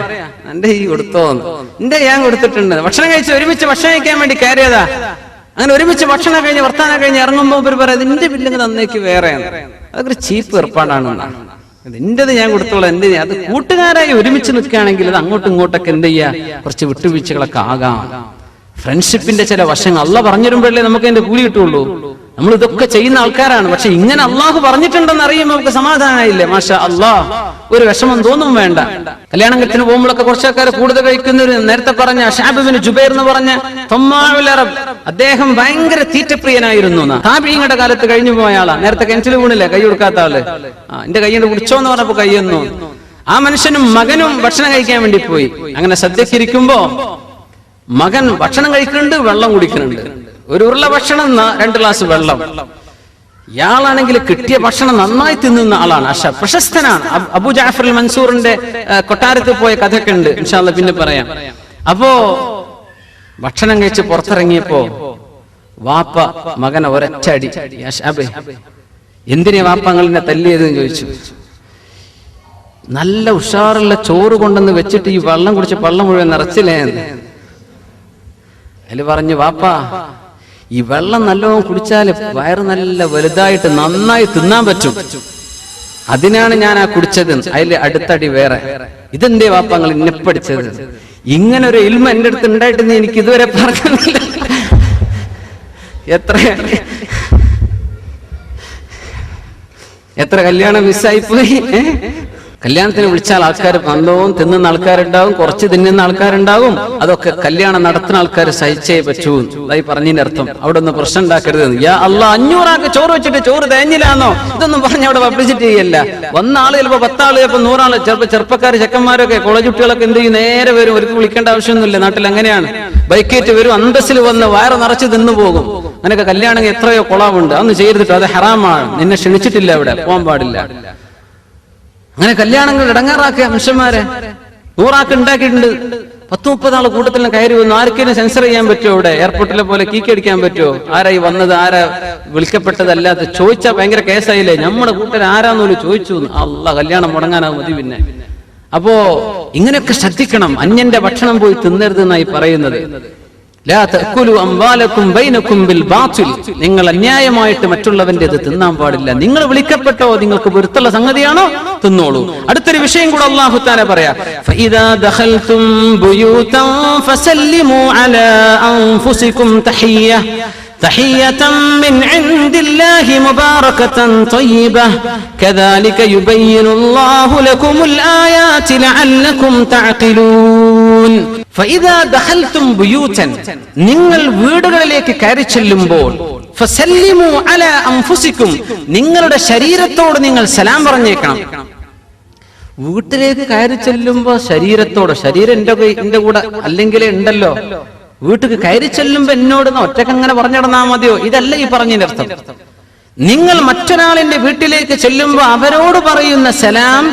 എന്റെ ഈ കൊടുത്തോന്ന്, എന്റെ ഞാൻ കൊടുത്തിട്ടുണ്ട്. ഭക്ഷണം കഴിച്ച് ഒരുമിച്ച് ഭക്ഷണം കഴിക്കാൻ വേണ്ടി കയറിയതാ. അങ്ങനെ ഒരുമിച്ച് ഭക്ഷണം കഴിഞ്ഞ് വർത്താനം കഴിഞ്ഞ് ഇറങ്ങുമ്പോ ഇവർ പറയാം, നിന്റെ ബില്ലിങ് തന്നേക്ക് വേറെയാണ്. അതൊക്കെ ചീപ്പ് ഏർപ്പാടാണെന്നാണ്. എന്റേത് ഞാൻ കൊടുത്തോളാം, എന്റെ. അത് കൂട്ടുകാരായി ഒരുമിച്ച് നിൽക്കുകയാണെങ്കിൽ അത് അങ്ങോട്ടും ഇങ്ങോട്ടൊക്കെ എന്ത് ചെയ്യാ, കുറച്ച് വിട്ടുവീഴ്ചകളൊക്കെ ആകാം. ഫ്രണ്ട്ഷിപ്പിന്റെ ചില വശങ്ങൾ അള്ളാഹ് പറഞ്ഞിരുമ്പോഴല്ലേ നമുക്ക് അതിന്റെ കൂലി കിട്ടുള്ളൂ. നമ്മൾ ഇതൊക്കെ ചെയ്യുന്ന ആൾക്കാരാണ്. പക്ഷെ ഇങ്ങനെ അള്ളാഹു പറഞ്ഞിട്ടുണ്ടെന്ന് അറിയുമ്പോൾ നമുക്ക് സമാധാനമായില്ലേ? മാഷാ അള്ളാഹ്, ഒരു വിഷമം തോന്നും വേണ്ട. കല്യാണത്തിന് പോകുമ്പോഴൊക്കെ കുറച്ച് ആൾക്കാർ കൂടുതൽ കഴിക്കുന്നവര്, നേരത്തെ പറഞ്ഞ ഷഅബ് ബിൻ ജുബൈർ എന്ന് പറഞ്ഞ തമ്മാഉൽ അറബ്, അദ്ദേഹം ഭയങ്കര തീറ്റപ്രിയനായിരുന്നു. താബീങ്ങളുടെ കാലത്ത് കഴിഞ്ഞു പോയ ആളാ. നേരത്തെ കിണറ്റിൽ വീണില്ലേ കൈ കൊടുക്കാത്ത ആള്, എന്റെ കൈ കൊണ്ട് കുടിച്ചോന്ന് പറഞ്ഞപ്പോ കൈയെന്നു. ആ മനുഷ്യനും മകനും ഭക്ഷണം കഴിക്കാൻ വേണ്ടി പോയി. അങ്ങനെ സദ്യക്കിരിക്കുമ്പോ മകൻ ഭക്ഷണം കഴിക്കുന്നുണ്ട്, വെള്ളം കുടിക്കുന്നുണ്ട്. ഒരു ഉരുള ഭക്ഷണം, 2 ഗ്ലാസ് വെള്ളം. ഇയാളാണെങ്കിൽ കിട്ടിയ ഭക്ഷണം നന്നായി തിന്നുന്ന ആളാണ്. പ്രശസ്തനാണ്. അബൂ ജഅഫർ അൽ മൻസൂറിന്റെ കൊട്ടാരത്തിൽ പോയ കഥയൊക്കെ ഉണ്ട്, ഇൻഷാ അല്ലാഹ് പിന്നെ പറയാം. അപ്പോ ഭക്ഷണം കഴിച്ച് പുറത്തിറങ്ങിയപ്പോ വാപ്പ മകനെ ഒരൊറ്റടി, എന്തിനാ വാപ്പ നിങ്ങളെന്നെ തല്ലിയതെന്ന് ചോദിച്ചു. നല്ല ഉഷാറുള്ള ചോറ് കൊണ്ടെന്ന് വെച്ചിട്ട് ഈ വെള്ളം കുടിച്ച് പള്ളം മുഴുവൻ നിറച്ചില്ലേ? അതിൽ പറഞ്ഞു, വാപ്പാ ഈ വെള്ളം നല്ലോണം കുടിച്ചാല് വയറ് നല്ല വലുതായിട്ട് നന്നായി തിന്നാൻ പറ്റും, അതിനാണ് ഞാൻ ആ കുടിച്ചത്. അതിൽ അടുത്തടി വേറെ, ഇതെന്തേ വാപ്പ നിങ്ങൾ ഇന്നെ പഠിച്ചത്? ഇങ്ങനെ ഒരു ഇൽമ എന്റെ അടുത്ത് ഉണ്ടായിട്ടെന്ന് എനിക്ക് ഇതുവരെ പറഞ്ഞില്ല. എത്ര കല്യാണം മിസ്സായിപ്പോയി. കല്യാണത്തിന് വിളിച്ചാൽ ആൾക്കാർ നല്ലോണം തിന്നുന്ന ആൾക്കാരുണ്ടാവും, കുറച്ച് തിന്നുന്ന ആൾക്കാരുണ്ടാവും. അതൊക്കെ കല്യാണം നടത്തുന്ന ആൾക്കാർ സഹിച്ചേ പറ്റൂ. അതായി പറഞ്ഞതിന്റെ അർത്ഥം അവിടെ ഒന്ന് പ്രശ്നം ഉണ്ടാക്കരുത്. യാ അല്ലാഹ്, 500 ആൾക്ക് ചോറ് വെച്ചിട്ട് ചോറ് തേഞ്ഞില്ലാന്നോ ഇതൊന്നും പറഞ്ഞ അവിടെ പബ്ലിസിറ്റി ചെയ്യല്ല. വന്ന ആള് ചിലപ്പോ 10 ആള്, ചിലപ്പോ 100 ആള്, ചിലപ്പോ ചെറുപ്പക്കാർ ചെക്കന്മാരൊക്കെ കോളേജ് കുട്ടികളൊക്കെ എന്ത് ചെയ്യും, നേരെ വരും. അവർക്ക് വിളിക്കേണ്ട ആവശ്യമൊന്നുമില്ല. നാട്ടിൽ അങ്ങനെയാണ്. ബൈക്കേറ്റ് വരും, അന്തസ്സിൽ വന്ന് വയറ് നിറച്ച് തിന്നു പോകും. അങ്ങനെയൊക്കെ കല്യാണം എത്രയോ കൊളാവുണ്ട്. അതൊന്നും ചെയ്തിട്ട് അത് ഹറാമാണ്. നിന്നെ ക്ഷണിച്ചിട്ടില്ല, അവിടെ പോകാൻ പാടില്ല. അങ്ങനെ കല്യാണങ്ങൾ ഇടങ്ങാറാക്കിയ മനുഷ്യന്മാരെ 100 ആൾക്ക് ഉണ്ടാക്കിയിട്ടുണ്ട്. 10-30 ആള് കൂട്ടത്തിൽ കയറി വന്നു. ആർക്കെങ്കിലും സെൻസർ ചെയ്യാൻ പറ്റുമോ? ഇവിടെ എയർപോർട്ടിലെ പോലെ കീക്ക് അടിക്കാൻ പറ്റുമോ? ആരായി വന്നത്, ആരാ വിളിക്കപ്പെട്ടതല്ലാതെ ചോദിച്ചാൽ ഭയങ്കര കേസായില്ലേ? നമ്മുടെ കൂട്ടർ ആരാന്നോല് ചോദിച്ചു. അല്ലാഹ്, കല്യാണം മുടങ്ങാനാവും മതി. പിന്നെ അപ്പോ ഇങ്ങനെയൊക്കെ ശ്രദ്ധിക്കണം. അന്യന്റെ ഭക്ഷണം പോയി തിന്നരുത് എന്നായി പറയുന്നത്. ലാ തഅകുലു അംവാലകും ബൈനകും ബിൽ ബാതിൽ, നിങ്ങൾ അന്യായമായിട്ട് മറ്റുള്ളവന്റേത് തിന്നാൻ പാടില്ല. നിങ്ങൾ വിളിക്കപ്പെട്ടോ, നിങ്ങൾക്ക് പൊരുത്തുള്ള സംഗതിയാണോ, തിന്നോളൂ. അടുത്തൊരു വിഷയം കൂടെ അല്ലാഹു തആല പറയാ, ഫഇദാ ദഖൽതും ബുയൂതൻ ഫസല്ലിമു അലാ അൻഫുസികും തഹിയ്യതൻ മിൻ ഇൻദില്ലാഹി മുബാറകതൻ ത്വയ്യിബഹ കദാലിക യുബയ്യിനുല്ലാഹു ലകുമുൽ ആയാതി ലഅല്ലകും തഅഖിലൂൻ. ഫഇദാ ദഖൽതും ബുയൂതൻ, നിങ്ങൾ വീടുകളിലേക്ക് കയറി ചെല്ലുമ്പോൾ, ഫസല്ലിമു അലാ അൻഫുസികും, നിങ്ങളുടെ ശരീരത്തോട് നിങ്ങൾ സലാം പറഞ്ഞേക്കണം. വീട്ടിലേക്ക് കയറി ചെല്ലുമ്പോ ശരീരത്തോട്, ശരീരം എന്റെ കൂടെ അല്ലെങ്കിലേ ഉണ്ടല്ലോ. വീട്ടിൽ കയറി ചെല്ലുമ്പോ എന്നോട് ഒറ്റക്ക് അങ്ങനെ പറഞ്ഞിടന്നാ മതിയോ? ഇതല്ല ഈ പറഞ്ഞതിന്റെ അർത്ഥം. നിങ്ങൾ മറ്റൊരാളിന്റെ വീട്ടിലേക്ക് ചെല്ലുമ്പോ അവരോട് പറയുന്ന സലാം,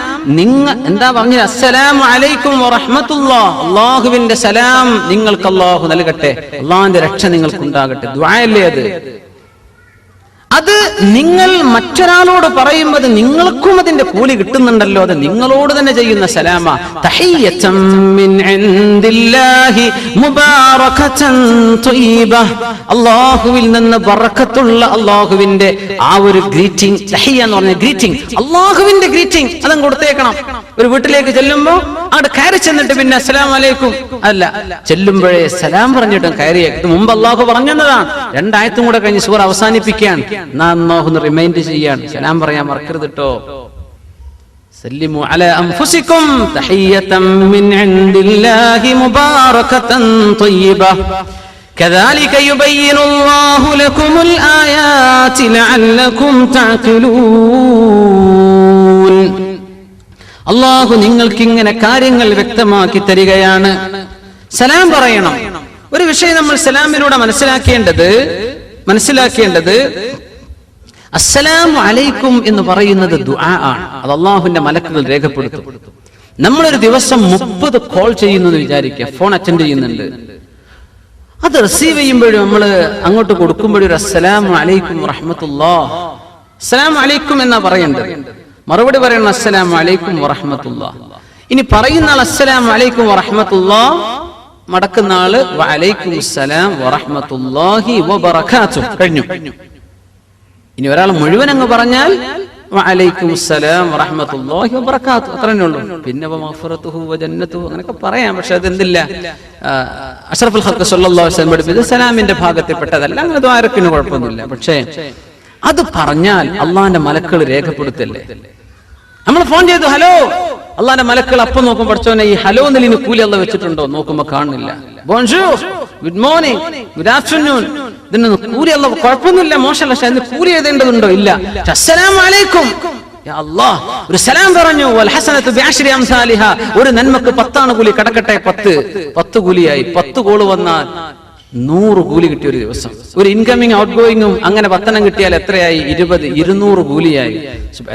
എന്താ പറഞ്ഞത്? അസ്സലാമു അലൈക്കും വറഹ്മത്തുള്ളാഹ്, അല്ലാഹുവിന്റെ സലാം നിങ്ങൾക്ക് അല്ലാഹു നൽകട്ടെ, അല്ലാഹുവിന്റെ രക്ഷ നിങ്ങൾക്കുണ്ടാകട്ടെ. ദുആയല്ലേ അത്? അത് നിങ്ങൾ മറ്റൊരാളോട് പറയുമ്പോൾ നിങ്ങൾക്കും അതിന്റെ കൂലി കിട്ടുന്നുണ്ടല്ലോ. അത് നിങ്ങളോട് തന്നെ ചെയ്യുന്ന സലാമ. തഹിയ്യതൻ മിൻ ഇൻദില്ലാഹി മുബാറകതൻ ത്വയ്യിബഹ, അല്ലാഹുവിൽ നിന്ന് ബറക്കത്തുള്ള അല്ലാഹുവിന്റെ ആ ഒരു ഗ്രീറ്റിംഗ്. തഹിയ്യ എന്ന് പറഞ്ഞ ഗ്രീറ്റിംഗ്, അല്ലാഹുവിന്റെ ഗ്രീറ്റിംഗ് അതങ്ങ് കൊടുത്തേക്കണം. ഒരു വീട്ടിലേക്ക് ചെല്ലുമ്പോ അവിടെ കയറി ചെന്നിട്ട് പിന്നെ അസ്സലാമു അലൈക്കും അല്ല, ചെല്ലുമ്പോഴേ സലാം പറഞ്ഞിട്ടും കയറിയേ. ഇത് മുമ്പ് അല്ലാഹു പറഞ്ഞതാണ്. 2 ആയത്തും കൂടെ കഴിഞ്ഞ് സൂറ അവസാനിപ്പിക്കാൻ നാന്ന് റിമൈൻഡ് ചെയ്യാണ്. സലാം പറയാൻ മറക്കരുത് കേട്ടോ. സല്ലിമു അലാ അൻഫുസികും തഹിയ്യതൻ മിൻ ഇൻദില്ലാഹി മുബാറകതൻ ത്വയ്യിബഹ കദാലിക യുബയ്യിനുല്ലാഹു ലകുമുൽ ആയാതി ലഅല്ലകും തഅഖിലൂൻ. അല്ലാഹു നിങ്ങൾക്ക് ഇങ്ങനെ കാര്യങ്ങൾ വ്യക്തമാക്കി തരികയാണ്. സലാം പറയണം. ഒരു വിഷയം നമ്മൾ സലാമിലൂടെ മനസ്സിലാക്കേണ്ടത് അസ്സലാമു അലൈക്കും എന്ന് പറയുന്നത് ദുആ ആണ്. അത് അല്ലാഹുവിന്റെ മലക്കുകൾ രേഖപ്പെടുത്തും. നമ്മളൊരു ദിവസം 30 കോൾ ചെയ്യുന്നു എന്ന് വിചാരിക്കുക, ഫോൺ അറ്റൻഡ് ചെയ്യുന്നുണ്ട്. അത് റിസീവ് ചെയ്യുമ്പോഴും നമ്മൾ അങ്ങോട്ട് കൊടുക്കുമ്പോഴും അസ്സലാമു അലൈക്കും വറഹ്മത്തുള്ളാഹ്, അസ്സലാമു അലൈക്കും എന്നാ പറയേണ്ടത്. മറുപടി പറയണം അസ്സലാമു അലൈക്കും വറഹ്മത്തുള്ളാഹ്. ഇനി പറയുന്ന ആൾ അസ്സലാമു അലൈക്കും വറഹ്മത്തുള്ളാഹ്, മടക്കുന്ന ആള് വഅലൈക്കും അസ്സലാം വറഹ്മത്തുള്ളാഹി വബറകാതുഹു. കഴിഞ്ഞു. ഇനി ഒരാൾ മുഴുവൻ അങ്ങ് പറഞ്ഞാൽ വഅലൈക്കും അസ്സലാം വറഹ്മത്തുള്ളാഹി വബറകാതുഹു. അത്രയേ ഉള്ളൂ. പിന്നെ വമഗ്ഫിറതുഹു വജന്നതുഹു അങ്ങനെയൊക്കെ പറയാം. പക്ഷെ അതെന്തില്ല, അഷ്റഫുൽ ഖൽഖ് സല്ലല്ലാഹു അലൈഹി വസല്ലം പഠിപ്പിച്ചത് സലാമിന്റെ ഭാഗത്തിൽപ്പെട്ടതല്ല. അങ്ങനെ ദ്വാരക്കിന് കുഴപ്പമൊന്നുമില്ല. പക്ഷേ അത് പറഞ്ഞാൽ അള്ളാന്റെ മലക്കുകൾ രേഖപ്പെടുത്തല്ലേ. നമ്മൾ ഫോൺ ചെയ്തു ഹലോ, അള്ളാന്റെ മലക്കുകൾ അപ്പം നോക്കും, പഠിച്ചോനെ ഈ ഹലോ എന്നതിന് കൂലി അള്ളാഹ് വെച്ചിട്ടുണ്ടോ, നോക്കുമ്പോ കാണുന്നില്ല. ബോൺജൂർ, ഗുഡ് മോർണിംഗ്, ഗുഡ് ആഫ്റ്റർനൂൺ, ഇതിനൊന്നും കൂലി അള്ളാഹ് കുഴപ്പമൊന്നുമില്ല, മോശമല്ല, പക്ഷെ അതിന് കൂലി എഴുതേണ്ടതുണ്ടോ? ഇല്ല. അസ്സലാമു അലൈക്കും, യാ അല്ലാഹ് ഒരു സലാം പറഞ്ഞു, വൽ ഹസനതു ബിഅശ്രി അംസാലിഹാ, ഒരു നന്മക്ക് 10 കൂലി, കടക്കട്ടെ 10 കൂലിയായി. 10 കോള് വന്നാൽ 100 കൂലി കിട്ടിയ ഒരു ദിവസം. ഒരു ഇൻകമിങ് ഔട്ട് ഗോയിങ്ങും അങ്ങനെ 10 കിട്ടിയാൽ എത്രയായി? 20, 200 കൂലിയായി.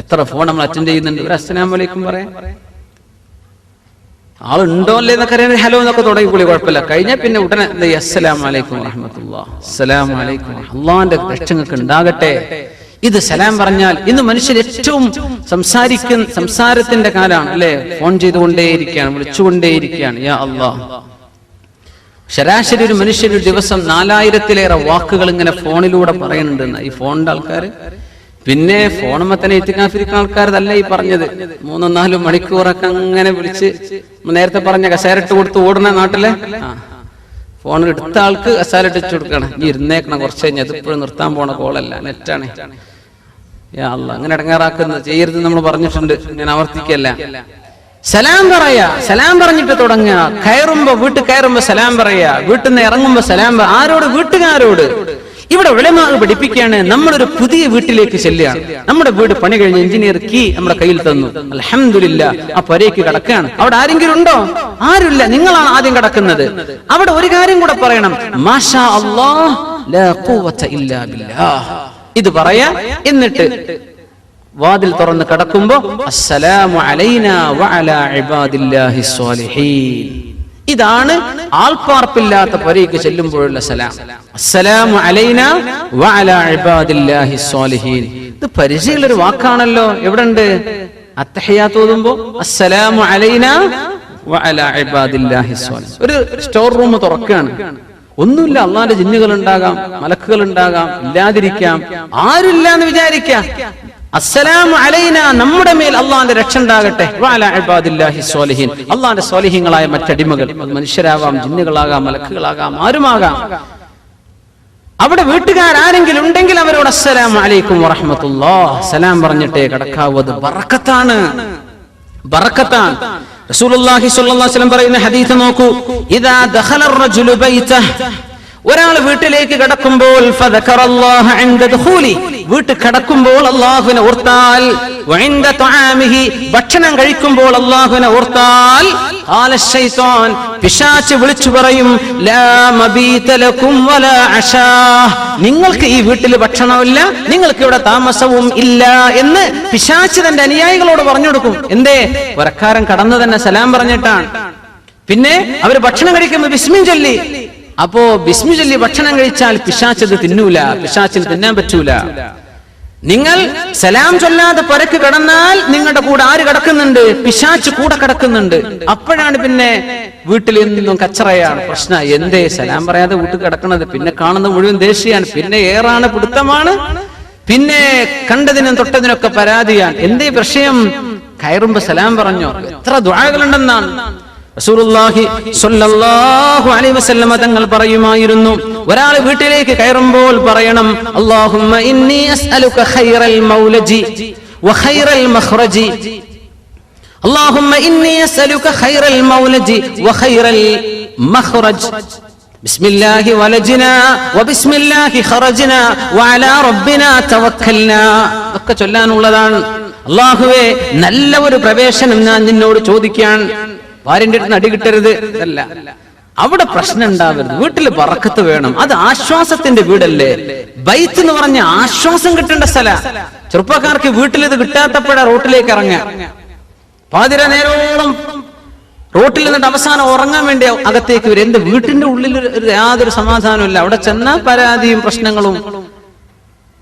എത്ര ഫോൺ നമ്മൾ അറ്റൻഡ് ചെയ്യുന്നുണ്ട്. ഒരു അസ്സലാമു അലൈക്കും പറയാം, ആളുണ്ടോ അല്ലേ എന്നൊക്കെ അറിയാൻ ഹലോ എന്നൊക്കെ തുടങ്ങി കൂലി കുഴപ്പമില്ല. കഴിഞ്ഞാൽ പിന്നെ ഉടനെ അസ്സലാമു അലൈക്കും വറഹ്മത്തുള്ളാഹി, അസ്സലാമു അലൈക്കും, അള്ളാന്റെ രക്ഷങ്ങൾക്ക് ഉണ്ടാകട്ടെ. ഇത് സലാം പറഞ്ഞാൽ ഇന്ന് മനുഷ്യർ ഏറ്റവും സംസാരത്തിന്റെ കാലാണ് അല്ലെ. ഫോൺ ചെയ്തുകൊണ്ടേയിരിക്കുകയാണ്, വിളിച്ചുകൊണ്ടേയിരിക്കുകയാണ്. യാ അല്ലാഹ്, ശരാശരി ഒരു മനുഷ്യൻ ഒരു ദിവസം 4000-ലേറെ വാക്കുകൾ ഇങ്ങനെ ഫോണിലൂടെ പറയുന്നുണ്ട് ഈ ഫോണിന്റെ ആൾക്കാർ. പിന്നെ ഫോണുമ്മ തന്നെ ഇത്തിക്കാഫിരിക്കുന്ന ആൾക്കാരല്ല ഈ പറഞ്ഞത്. 3-4 മണിക്കൂറൊക്കെ അങ്ങനെ വിളിച്ച്, നേരത്തെ പറഞ്ഞ കസേരട്ട് കൊടുത്ത് ഓടുന്ന നാട്ടിലെ ഫോണിൽ എടുത്ത ആൾക്ക് കസേരട്ട് വെച്ച് കൊടുക്കണം. ഈ ഇരുന്നേക്കണം കുറച്ച് കഴിഞ്ഞാൽ, അതിപ്പോഴും നിർത്താൻ പോണ കോളല്ല, നെറ്റാണ്. യാ അല്ലാഹ്, അങ്ങനെ ഇടങ്ങാറാക്കുന്നത് ചെയ്യരുത് നമ്മൾ പറഞ്ഞിട്ടുണ്ട്, ഞാൻ ആവർത്തിക്കല്ല. സലാം പറയാ, സലാം പറഞ്ഞിട്ട് തുടങ്ങുക. വീട്ടിൽ കയറുമ്പോ സലാം പറയാ, വീട്ടിൽ നിന്ന് ഇറങ്ങുമ്പോ സലാം. ആരോട്? വീട്ടുകാരോട്. ഇവിടെ ഉലമാ പഠിപ്പിക്കുകയാണ്, നമ്മളൊരു പുതിയ വീട്ടിലേക്ക് ചെല്ലുകയാണ്. നമ്മുടെ വീട് പണി കഴിഞ്ഞ് എഞ്ചിനീയർ കീ നമ്മുടെ കയ്യിൽ തന്നു, അൽഹംദുലില്ലാ, ആ പുരയ്ക്ക് കിടക്കുകയാണ്. അവിടെ ആരെങ്കിലും ഉണ്ടോ? ആരുമില്ല. നിങ്ങളാണ് ആദ്യം കിടക്കുന്നത്. അവിടെ ഒരു കാര്യം കൂടെ പറയണം, മാഷാ അല്ലാഹ് ലാ ഖുവത ഇല്ലാ ബില്ലാഹ്. ഇത് പറയാ. എന്നിട്ട് വാതിൽ തുറന്ന് കിടക്കുമ്പോ അസ്സലാമു അലൈനാ വഅലാ ഇബാദില്ലാഹി സ്വാലിഹീൻ. ഇതാണ് ആൾപ്പാർപ്പില്ലാത്ത പുരയ്ക്ക് ചെല്ലുമ്പോഴുള്ള സലാം. അസ്സലാമു അലൈനാ വഅലാ ഇബാദില്ലാഹി സ്വാലിഹീൻ. ഇത് പരിചയമുള്ളൊരു വാക്കാണല്ലോ. എവിടെ ഉണ്ട്? അത്തഹിയാത്ത് ഓതുമ്പോ അസ്സലാമു അലൈനാ വഅലാ ഇബാദില്ലാഹി സ്വാലിഹീൻ. ഒരു സ്റ്റോർ റൂം തുറക്കുകയാണ്. ഒന്നുമില്ല, അള്ളാന്റെ ജിന്നുകൾ ഉണ്ടാകാം, മലക്കുകൾ ഉണ്ടാകാം, ഇല്ലാതിരിക്കാം, ആരുമില്ല എന്ന് വിചാരിക്കാം. അസ്സലാമു അലൈനാ, നമ്മുടെ മേൽ അള്ളാന്റെ രക്ഷ ഉണ്ടാകട്ടെ, വഅലാ ഇബാദില്ലാഹി സ്വാലിഹീൻ, അള്ളാന്റെ സ്വാലിഹീങ്ങളായ മറ്റടിമകൾ, മനുഷ്യരാവാം, ജിന്നുകളാകാം, മലക്കുകളാകാം, ആരുമാകാം. അവിടെ വീട്ടുകാരെങ്കിലും ഉണ്ടെങ്കിൽ അവരോട് അസ്സലാമു അലൈക്കും വറഹ്മത്തുള്ളാഹി സലാം പറഞ്ഞിട്ടേ കിടക്കാവൂ. അത് ബറക്കത്താണ്, ബറക്കത്താണ്. റസൂലുള്ളാഹി സ്വല്ലല്ലാഹു അലൈഹി വസല്ലം പറയുന്ന ഹദീസ് നോക്കൂ, ഇദാ ദഖല അർ-റജുലു ബൈതഹ, ഒരാൾ വീട്ടിലേക്ക് കടക്കുമ്പോൾ ഫദകറല്ലാഹ ഇൻദ ദുഖൂലി, വീട്ടിൽ കടക്കുമ്പോൾ അല്ലാഹുവിനെ ഓർത്താൽ, വഇൻദ തുആമിഹി, ഭക്ഷണം കഴിക്കുമ്പോൾ അല്ലാഹുവിനെ ഓർത്താൽ, ഖാല ശൈത്താൻ, പിശാച് വിളിച്ചു പറയും, ലാ മബീത ലക്കും വലാ അശാ, നിങ്ങൾക്ക് ഈ വീട്ടിൽ ഭക്ഷണമില്ല, നിങ്ങൾക്ക് ഇവിടെ താമസവും ഇല്ല എന്ന് പിശാച് തന്റെ അനുയായികളോട് പറഞ്ഞു കൊടുക്കും. എന്തേ? പുരക്കാരൻ കടന്നു തന്നെ സലാം പറഞ്ഞിട്ടാണ്. പിന്നെ അവര് ഭക്ഷണം കഴിക്കുമ്പോൾ ബിസ്മി ചൊല്ലി. അപ്പോ ബിസ്മി ചൊല്ലി ഭക്ഷണം കഴിച്ചാൽ പിശാചത് തിന്നൂല, പിശാചിന് തിന്നാൻ പറ്റൂല. നിങ്ങൾ സലാം ചൊല്ലാതെ പുരക്ക് കിടന്നാൽ നിങ്ങളുടെ കൂടെ ആര് കിടക്കുന്നുണ്ട്? പിശാച് കൂടെ കിടക്കുന്നുണ്ട്. അപ്പോഴാണ് പിന്നെ വീട്ടിൽ എന്നും കച്ചറയാണ്, പ്രശ്നം. എന്തേ സലാം പറയാതെ വീട്ടിൽ കിടക്കണത്? പിന്നെ കാണുന്ന മുഴുവൻ ദേഷ്യാണ്, പിന്നെ ഏറാണ്, പിടുത്തമാണ്, പിന്നെ കണ്ടതിനും തൊട്ടതിനൊക്കെ പരാതിയാണ്. എന്തേ വിഷയം? കയറുമ്പോ സലാം പറഞ്ഞോ? എത്ര ദുആകളുണ്ടെന്നാണ് റസൂലുള്ളാഹി സ്വല്ലല്ലാഹു അലൈഹി വസല്ലം തങ്ങൾ പറയുമായിരുന്നു, ഒരാൾ വീട്ടിലേക്ക് കയറുമ്പോൾ പറയണം, അല്ലാഹുമ്മ ഇന്നി അസ്അലുക ഖൈറൽ മൗലജി വഖൈറൽ മഖ്റജി, അല്ലാഹുമ്മ ഇന്നി അസ്അലുക ഖൈറൽ മൗലജി വഖൈറൽ മഖ്റജ്, ബിസ്മില്ലാഹി വലജ്നാ വബിസ്മില്ലാഹി ഖറജ്നാ വഅലാ റബ്ബിനാ തവക്കൽനാ. ഒക്കെ ചൊല്ലാനുള്ളതാണ്. അല്ലാഹുവേ, നല്ല ഒരു പ്രവേശനം ഞാൻ നിന്നോട് ചോദിക്കാൻ. ഭാര്യന്റെ അടുത്ത് അടി കിട്ടരുത്, അല്ല. അവിടെ പ്രശ്നം ഉണ്ടാവരുത്. വീട്ടിൽ ബറക്കത്ത് വേണം. അത് ആശ്വാസത്തിന്റെ വീടല്ലേ. ബൈത്ത് എന്ന് പറഞ്ഞ ആശ്വാസം കിട്ടേണ്ട സ്ഥല. ചെറുപ്പക്കാർക്ക് വീട്ടിൽ ഇത് കിട്ടാത്തപ്പോഴാ റോട്ടിലേക്ക് ഇറങ്ങുക. പാതിര നേരോളം റോട്ടിൽ നിന്നിട്ട് അവസാനം ഉറങ്ങാൻ വേണ്ടി അകത്തേക്ക് വരും. എന്റെ വീട്ടിന്റെ ഉള്ളിൽ യാതൊരു സമാധാനവും ഇല്ല. അവിടെ ചെന്നാൽ പരാതിയും പ്രശ്നങ്ങളും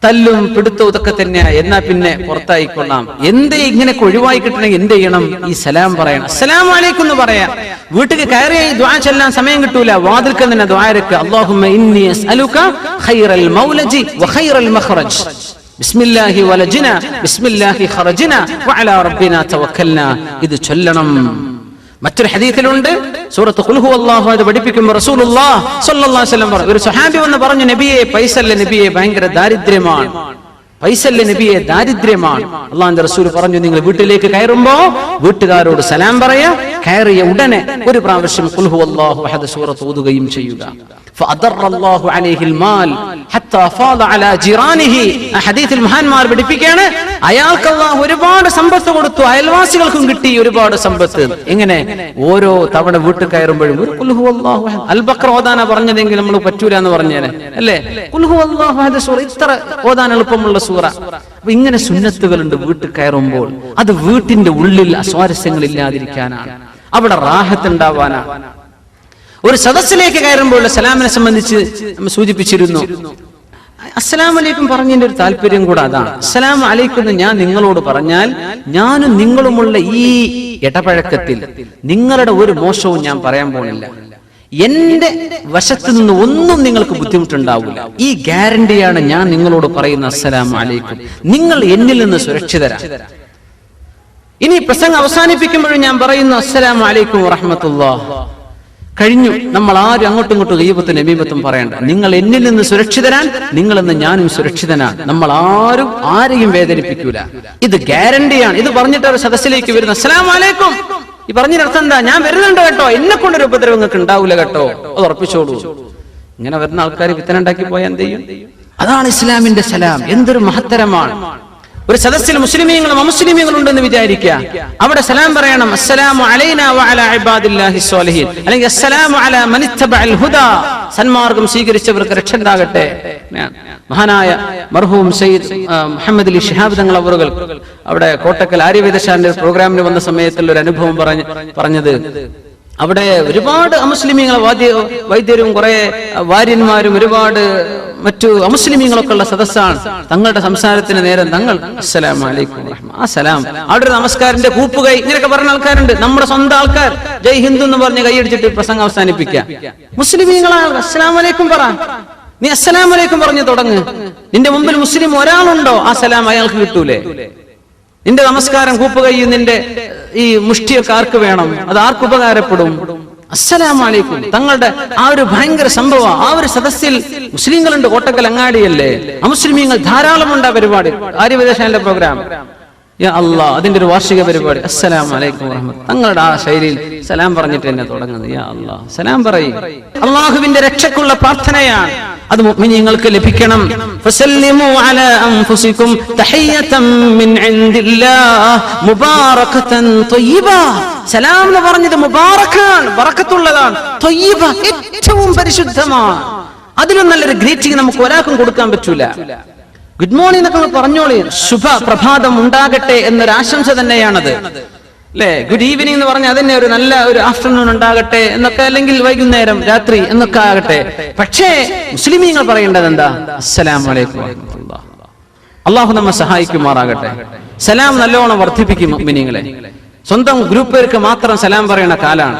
തല്ലും പിടുത്തവും ഇതൊക്കെ തന്നെയാ. എന്നാ പിന്നെ പുറത്തായിക്കൊള്ളാം. എന്തേ ഇങ്ങനെയൊക്കെ ഒഴിവായി കിട്ടണമെങ്കിൽ എന്ത് ചെയ്യണം? ഈ സലാം പറയണം. അസ്സലാമു അലൈക്കും എന്ന് പറയാം. വീട്ടിൽ കയറി ദുആ ചൊല്ലാൻ സമയം കിട്ടൂല, വാതിൽക്ക് തന്നെ ദുആ ഇറക്കുക. അല്ലാഹുമ്മ ഇന്നി അസ്അലുക ഖൈറൽ മൗലജി വഖൈറൽ മഖ്റജ്, ബിസ്മില്ലാഹി വലജ്ന ബിസ്മില്ലാഹി ഖറജ്ന വഅലാ റബ്ബിനാ തവക്കൽനാ. ഇത് ചൊല്ലണം. മറ്റൊരു ഹദീസിലുണ്ട്, സൂറത്ത് ഖുൽ ഹുവല്ലാഹു അത് പഠിപ്പിക്കുമ്പോൾ റസൂലുള്ളാഹി സ്വല്ലല്ലാഹു അലൈഹി വസല്ലം പറഞ്ഞു, ഒരു സ്വഹാബി വന്ന് പറഞ്ഞു, നബിയെ പൈസല്ല നബിയെ ഭയങ്കര ദാരിദ്ര്യമാണ്, പൈസല്ല നബിയെ ദാരിദ്ര്യമാണ്. അള്ളാഹുവിന്റെ റസൂൽ പറഞ്ഞു, നിങ്ങൾ വീട്ടിലേക്ക് കയറുമ്പോ വീട്ടുകാരോട് സലാം പറയാ, കയറിയ ഉടനെ ഒരു പ്രാവശ്യം ഖുൽ ഹുവല്ലാഹു അഹദ് സൂറത്ത് ഓതുകയും ചെയ്യുക. ഫഅദറല്ലാഹു അലൈഹിൽ മാൽ ഹത്താ ഫാദ അലാ ജിറാനിഹി. ആ ഹദീസിൽ മഹാന്മാർ പഠിപ്പിക്കുകയാണ്, അയാൾക്ക് അല്ലാഹു ഒരുപാട് സമ്പത്ത് കൊടുത്തു, അയൽവാസികൾക്കും കിട്ടി ഒരുപാട് സമ്പത്ത്. എങ്ങനെ? ഓരോ തവണ വീട്ടിൽ കയറുമ്പോഴും ഒരു ഖുൽ ഹുവല്ലാഹു അഹദ്. അൽ ബഖറ ഓതാനാ പറഞ്ഞതെങ്കിൽ നമ്മൾ പറ്റൂല എന്ന് പറഞ്ഞേനെ അല്ലേ? ഖുൽ ഹുവല്ലാഹു അഹദ് സൂറ ഇത്ര ഓതാൻ എളുപ്പമുള്ള സൂറ. അപ്പൊ ഇങ്ങനെ സുന്നത്തുകളുണ്ട് വീട്ടിൽ കയറുമ്പോൾ. അത് വീട്ടിന്റെ ഉള്ളിൽ അസ്വാരസ്യങ്ങൾ ഇല്ലാതിരിക്കാനാണ്, അവിടെ റാഹത്ത് ഉണ്ടാവാനാണ്. ഒരു സദസ്സിലേക്ക് കയറുമ്പോൾ സലാമിനെ സംബന്ധിച്ച് നമ്മൾ സൂചിപ്പിച്ചിരുന്നു. അസ്സലാമു അലൈക്കും പറഞ്ഞതിന്റെ ഒരു താല്പര്യം കൂടെ അതാണ്. അസ്സലാമു അലൈക്കും എന്ന് ഞാൻ നിങ്ങളോട് പറഞ്ഞാൽ, ഞാനും നിങ്ങളുമുള്ള ഈ ഇടപഴക്കത്തിൽ നിങ്ങളുടെ ഒരു മോശവും ഞാൻ പറയാൻ പോകുന്നില്ല. എന്റെ വശത്ത് നിന്ന് ഒന്നും നിങ്ങൾക്ക് ബുദ്ധിമുട്ടുണ്ടാവില്ല. ഈ ഗ്യാരണ്ടിയാണ് ഞാൻ നിങ്ങളോട് പറയുന്ന അസ്സലാമു അലൈക്കും. നിങ്ങൾ എന്നിൽ നിന്ന് സുരക്ഷിതരാണ്. ഇനി പ്രസംഗം അവസാനിപ്പിക്കുമ്പോഴും ഞാൻ പറയുന്നു അസ്സലാമു അലൈക്കും വറഹ്മത്തുള്ളാഹി. കഴിഞ്ഞു. നമ്മൾ ആരും അങ്ങോട്ടും ഇങ്ങോട്ടും ഗീബത്തും നമീമത്തും പറയണ്ട. നിങ്ങൾ എന്നിൽ നിന്ന് സുരക്ഷിതരാൻ, നിങ്ങളെന്ന് ഞാനും സുരക്ഷിതനാണ്. നമ്മൾ ആരും ആരെയും വേദനിപ്പിക്കൂല. ഇത് ഗ്യാരണ്ടിയാണ്. ഇത് പറഞ്ഞിട്ട് ഒരു സദസ്സിലേക്ക് വരുന്ന അസ്സലാമു അലൈക്കും, ഈ പറഞ്ഞതിനർത്ഥം എന്താ? ഞാൻ വരുന്നുണ്ട് കേട്ടോ, എന്നെ കൊണ്ടൊരു ഉപദ്രവം നിങ്ങൾക്ക് ഉണ്ടാവില്ല കേട്ടോ, അത് ഉറപ്പിച്ചോളൂ. ഇങ്ങനെ വരുന്ന ആൾക്കാർ വിത്തനുണ്ടാക്കി പോയാൽ എന്ത് ചെയ്യും? അതാണ് ഇസ്ലാമിന്റെ സലാം. എന്തൊരു മഹത്തരമാണ്. ഒരു സദസ്സിൽ മുസ്ലിമീങ്ങളും അമുസ്ലിമീങ്ങളും ഉണ്ടെന്ന് വിചാരിക്കുക, അവിടെ സലാം പറയണം, അസ്സലാമു അലൈനാ വഅലാ ഇബാദില്ലാഹി സ്വാലിഹീൻ, അല്ലെങ്കിൽ അസ്സലാമു അലാ മൻ ഇത്തബഅൽ ഹുദാ, സന്മാർഗം സ്വീകരിച്ചവർക്ക് രക്ഷ ഉണ്ടാകട്ടെ. മഹാനായ മർഹൂം സയ്യിദ് മുഹമ്മദ് അലി ശിഹാബ് തങ്ങൾ അവറുകൾ അവിടെ കോട്ടക്കൽ ആര്യവേദശാലയുടെ പ്രോഗ്രാമിന് വന്ന സമയത്തുള്ള ഒരു അനുഭവം പറഞ്ഞത്, അവിടെ ഒരുപാട് അമുസ്ലിമീങ്ങളെ വൈദ്യരും കുറെ വാര്യന്മാരും ഒരുപാട് മറ്റു അമുസ്ലിമീങ്ങളൊക്കെ ഉള്ള സദസ്സാണ്. തങ്ങളുടെ സംസാരത്തിന് നേരം തങ്ങൾ അസ്സലാമു അലൈക്കും വറഹ്മ, ആ സലാം, അവിടെ ഒരു നമസ്കാരന്റെ കൂപ്പുകൈ ഇങ്ങനെയൊക്കെ പറഞ്ഞ ആൾക്കാരുണ്ട്. നമ്മുടെ സ്വന്തം ആൾക്കാർ ജയ് ഹിന്ദു എന്ന് പറഞ്ഞ് കൈയടിച്ചിട്ട് പ്രസംഗം അവസാനിപ്പിക്കുക. മുസ്ലിമീങ്ങളാണ് അസ്സലാമു അലൈക്കും പറ, നീ അസ്സലാമു അലൈക്കും പറഞ്ഞു തുടങ്ങ്. നിന്റെ മുമ്പിൽ മുസ്ലിം ഒരാളുണ്ടോ, ആ സലാം അയാൾക്ക് കിട്ടൂലേ? നിന്റെ നമസ്കാരം കൂപ്പുകയും നിന്റെ ഈ മുഷ്ടിയൊക്കെ ആർക്ക് വേണം? അത് ആർക്ക് ഉപകാരപ്പെടും? അസ്സലാമു അലൈക്കും. തങ്ങളുടെ ആ ഒരു ഭയങ്കര സംഭവം. ആ ഒരു സദസ്സിൽ മുസ്ലിങ്ങളുണ്ട്, കോട്ടക്കൽ അങ്ങാടിയല്ലേ, അമുസ്ലിമീങ്ങൾ ധാരാളമുണ്ട്. ആ പരിപാടി ആര്യവേദശാലയുടെ പ്രോഗ്രാം, യാ അല്ലാഹ്, അതിന്റെ ഒരു വാർഷിക പരിപാടി. അസ്സലാമു അലൈക്കും വറഹ്മത്തുള്ളാഹി. തങ്ങളുടെ ആ ശൈലിയിൽ സലാം പറഞ്ഞിട്ട് തന്നെ തുടങ്ങുന്നത്. യാ അല്ലാഹ്, സലാം പറയും. അള്ളാഹുവിന്റെ രക്ഷക്കുള്ള പ്രാർത്ഥനയാണ്. അത് മുഅ്മിനീങ്ങൾക്ക് ലഭിക്കണം. ഫസല്ലിമു അലാ അൻഫുസികും തഹിയ്യതൻ മിൻ ഇൻദില്ലാഹ് മുബാറകതൻ ത്വയ്യിബ. സലാം എന്ന് പറഞ്ഞത് മുബാറക്കാണ്, ബറക്കത്തുള്ളതാണ്. ത്വയ്യിബ, ഏറ്റവും പരിശുദ്ധമാണ്. അതിലും നല്ലൊരു ഗ്രീറ്റിംഗ് നമുക്ക് ഒരാൾക്കും കൊടുക്കാൻ പറ്റൂല. ഗുഡ് മോർണിംഗ് എന്നൊക്കെ പറഞ്ഞോളി, ശുഭ പ്രഭാതം ഉണ്ടാകട്ടെ എന്നൊരു ആശംസ തന്നെയാണത് അല്ലെ? ഗുഡ് ഈവനിങ് എന്ന് പറഞ്ഞാൽ അതന്നെ ഒരു നല്ല ഒരു ആഫ്റ്റർനൂൺ ഉണ്ടാകട്ടെ എന്നൊക്കെ, അല്ലെങ്കിൽ വൈകുന്നേരം രാത്രി എന്നൊക്കെ ആകട്ടെ. പക്ഷേ മുസ്ലിമീങ്ങൾ പറയേണ്ടത് എന്താ? അസ്സലാമു അലൈക്കും വറഹ്മത്തുള്ളാഹി. അള്ളാഹു നമ്മെ സഹായിക്കുമാറാകട്ടെ. സലാം നല്ലോണം വർദ്ധിപ്പിക്കും മുഅ്മിനീങ്ങളെ. സ്വന്തം ഗ്രൂപ്പുകാർക്ക് മാത്രം സലാം പറയുന്ന കാലാണ്.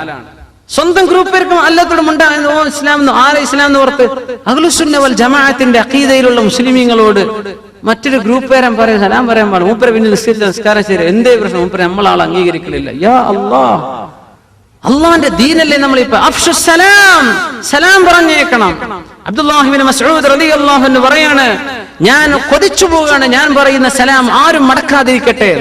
സ്വന്തം ഗ്രൂപ്പുകാർക്കും അല്ലാത്തോടും ഉണ്ടാകുന്ന ഓ ഇസ്ലാം, ആരെ ഇസ്ലാം എന്ന് ഓർത്ത് അഹ്ലുസുന്ന വൽ ജമാഅത്തിന്റെ അഖീദയിലുള്ള മുസ്ലിമീങ്ങളോട് മറ്റൊരു ഗ്രൂപ്പുകാരൻ പറയും സലാം പറയാൻ പാടില്ല. മൂപ്പരെ പിന്നെ നിസ്കാരം ശരി, എന്തേ പ്രശ്നം? മൂപ്പരെ നമ്മളാൾ അംഗീകരിക്കലില്ല. യാ അല്ലാഹ്, അള്ളാന്റെ ദീനല്ലേ നമ്മളിപ്പോ. അഫ്ഷു സലാം, സലാം പറഞ്ഞേക്കണം. അബ്ദുല്ലാഹി ഇബ്നു മസ്ഊദ് റളിയല്ലാഹു അൻഹു പറയാണ്, ഞാൻ കൊതിച്ചു പോവുകയാണ്, ഞാൻ പറയുന്ന സലാം ആരും മടക്കാതിരിക്കട്ടെ.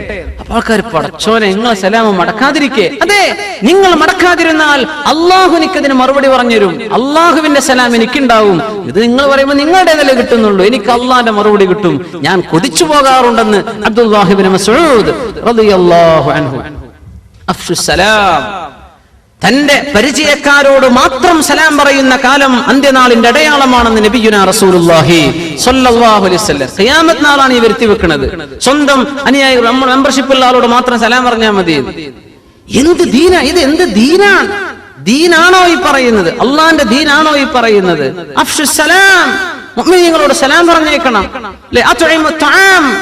അപ്പൊ ആൾക്കാർ, പടച്ചോനെ നിങ്ങളെ സലാം മടക്കാതിരിക്കേ? അതെ, നിങ്ങൾ മടക്കാതിരുന്നാൽ അള്ളാഹു എനിക്കതിന് മറുപടി പറഞ്ഞുതരും. അള്ളാഹുവിന്റെ സലാം എനിക്കുണ്ടാവും. ഇത് നിങ്ങൾ പറയുമ്പോൾ നിങ്ങളുടേതല്ലേ കിട്ടുന്നുള്ളൂ, എനിക്ക് അള്ളാന്റെ മറുപടി കിട്ടും. ഞാൻ കൊതിച്ചു പോകാറുണ്ടെന്ന് അബ്ദുല്ലാഹി ഇബ്നു മസ്ഊദ് റളിയല്ലാഹു അൻഹു. അഫ്ഷു സലാം, തന്റെ പരിചയക്കാരോട് മാത്രം സലാം പറയുന്ന കാലം അന്ത്യനാളിന്റെ അടയാളമാണെന്ന് നബിയുനാ റസൂലുള്ളാഹി സ്വല്ലല്ലാഹു അലൈഹി വസല്ലം. ഖിയാമത്ത് നാളാണ് ഈ വരുത്തി വെക്കുന്നത്. സ്വന്തം അനുയായികൾ, മെമ്പർഷിപ്പ് ഉള്ള ആളോട് മാത്രം സലാം പറഞ്ഞാൽ മതി. എന്ത് ദീനാ ഇത്? എന്ത് ദീനാണ്? ദീനാണോ ഈ പറയുന്നത്? അള്ളാന്റെ ദീനാണോ ഈ പറയുന്നത്? അഫ്ഷു സലാം, മുഅ്മിനീങ്ങളോട് സലാം പറഞ്ഞേക്കണം.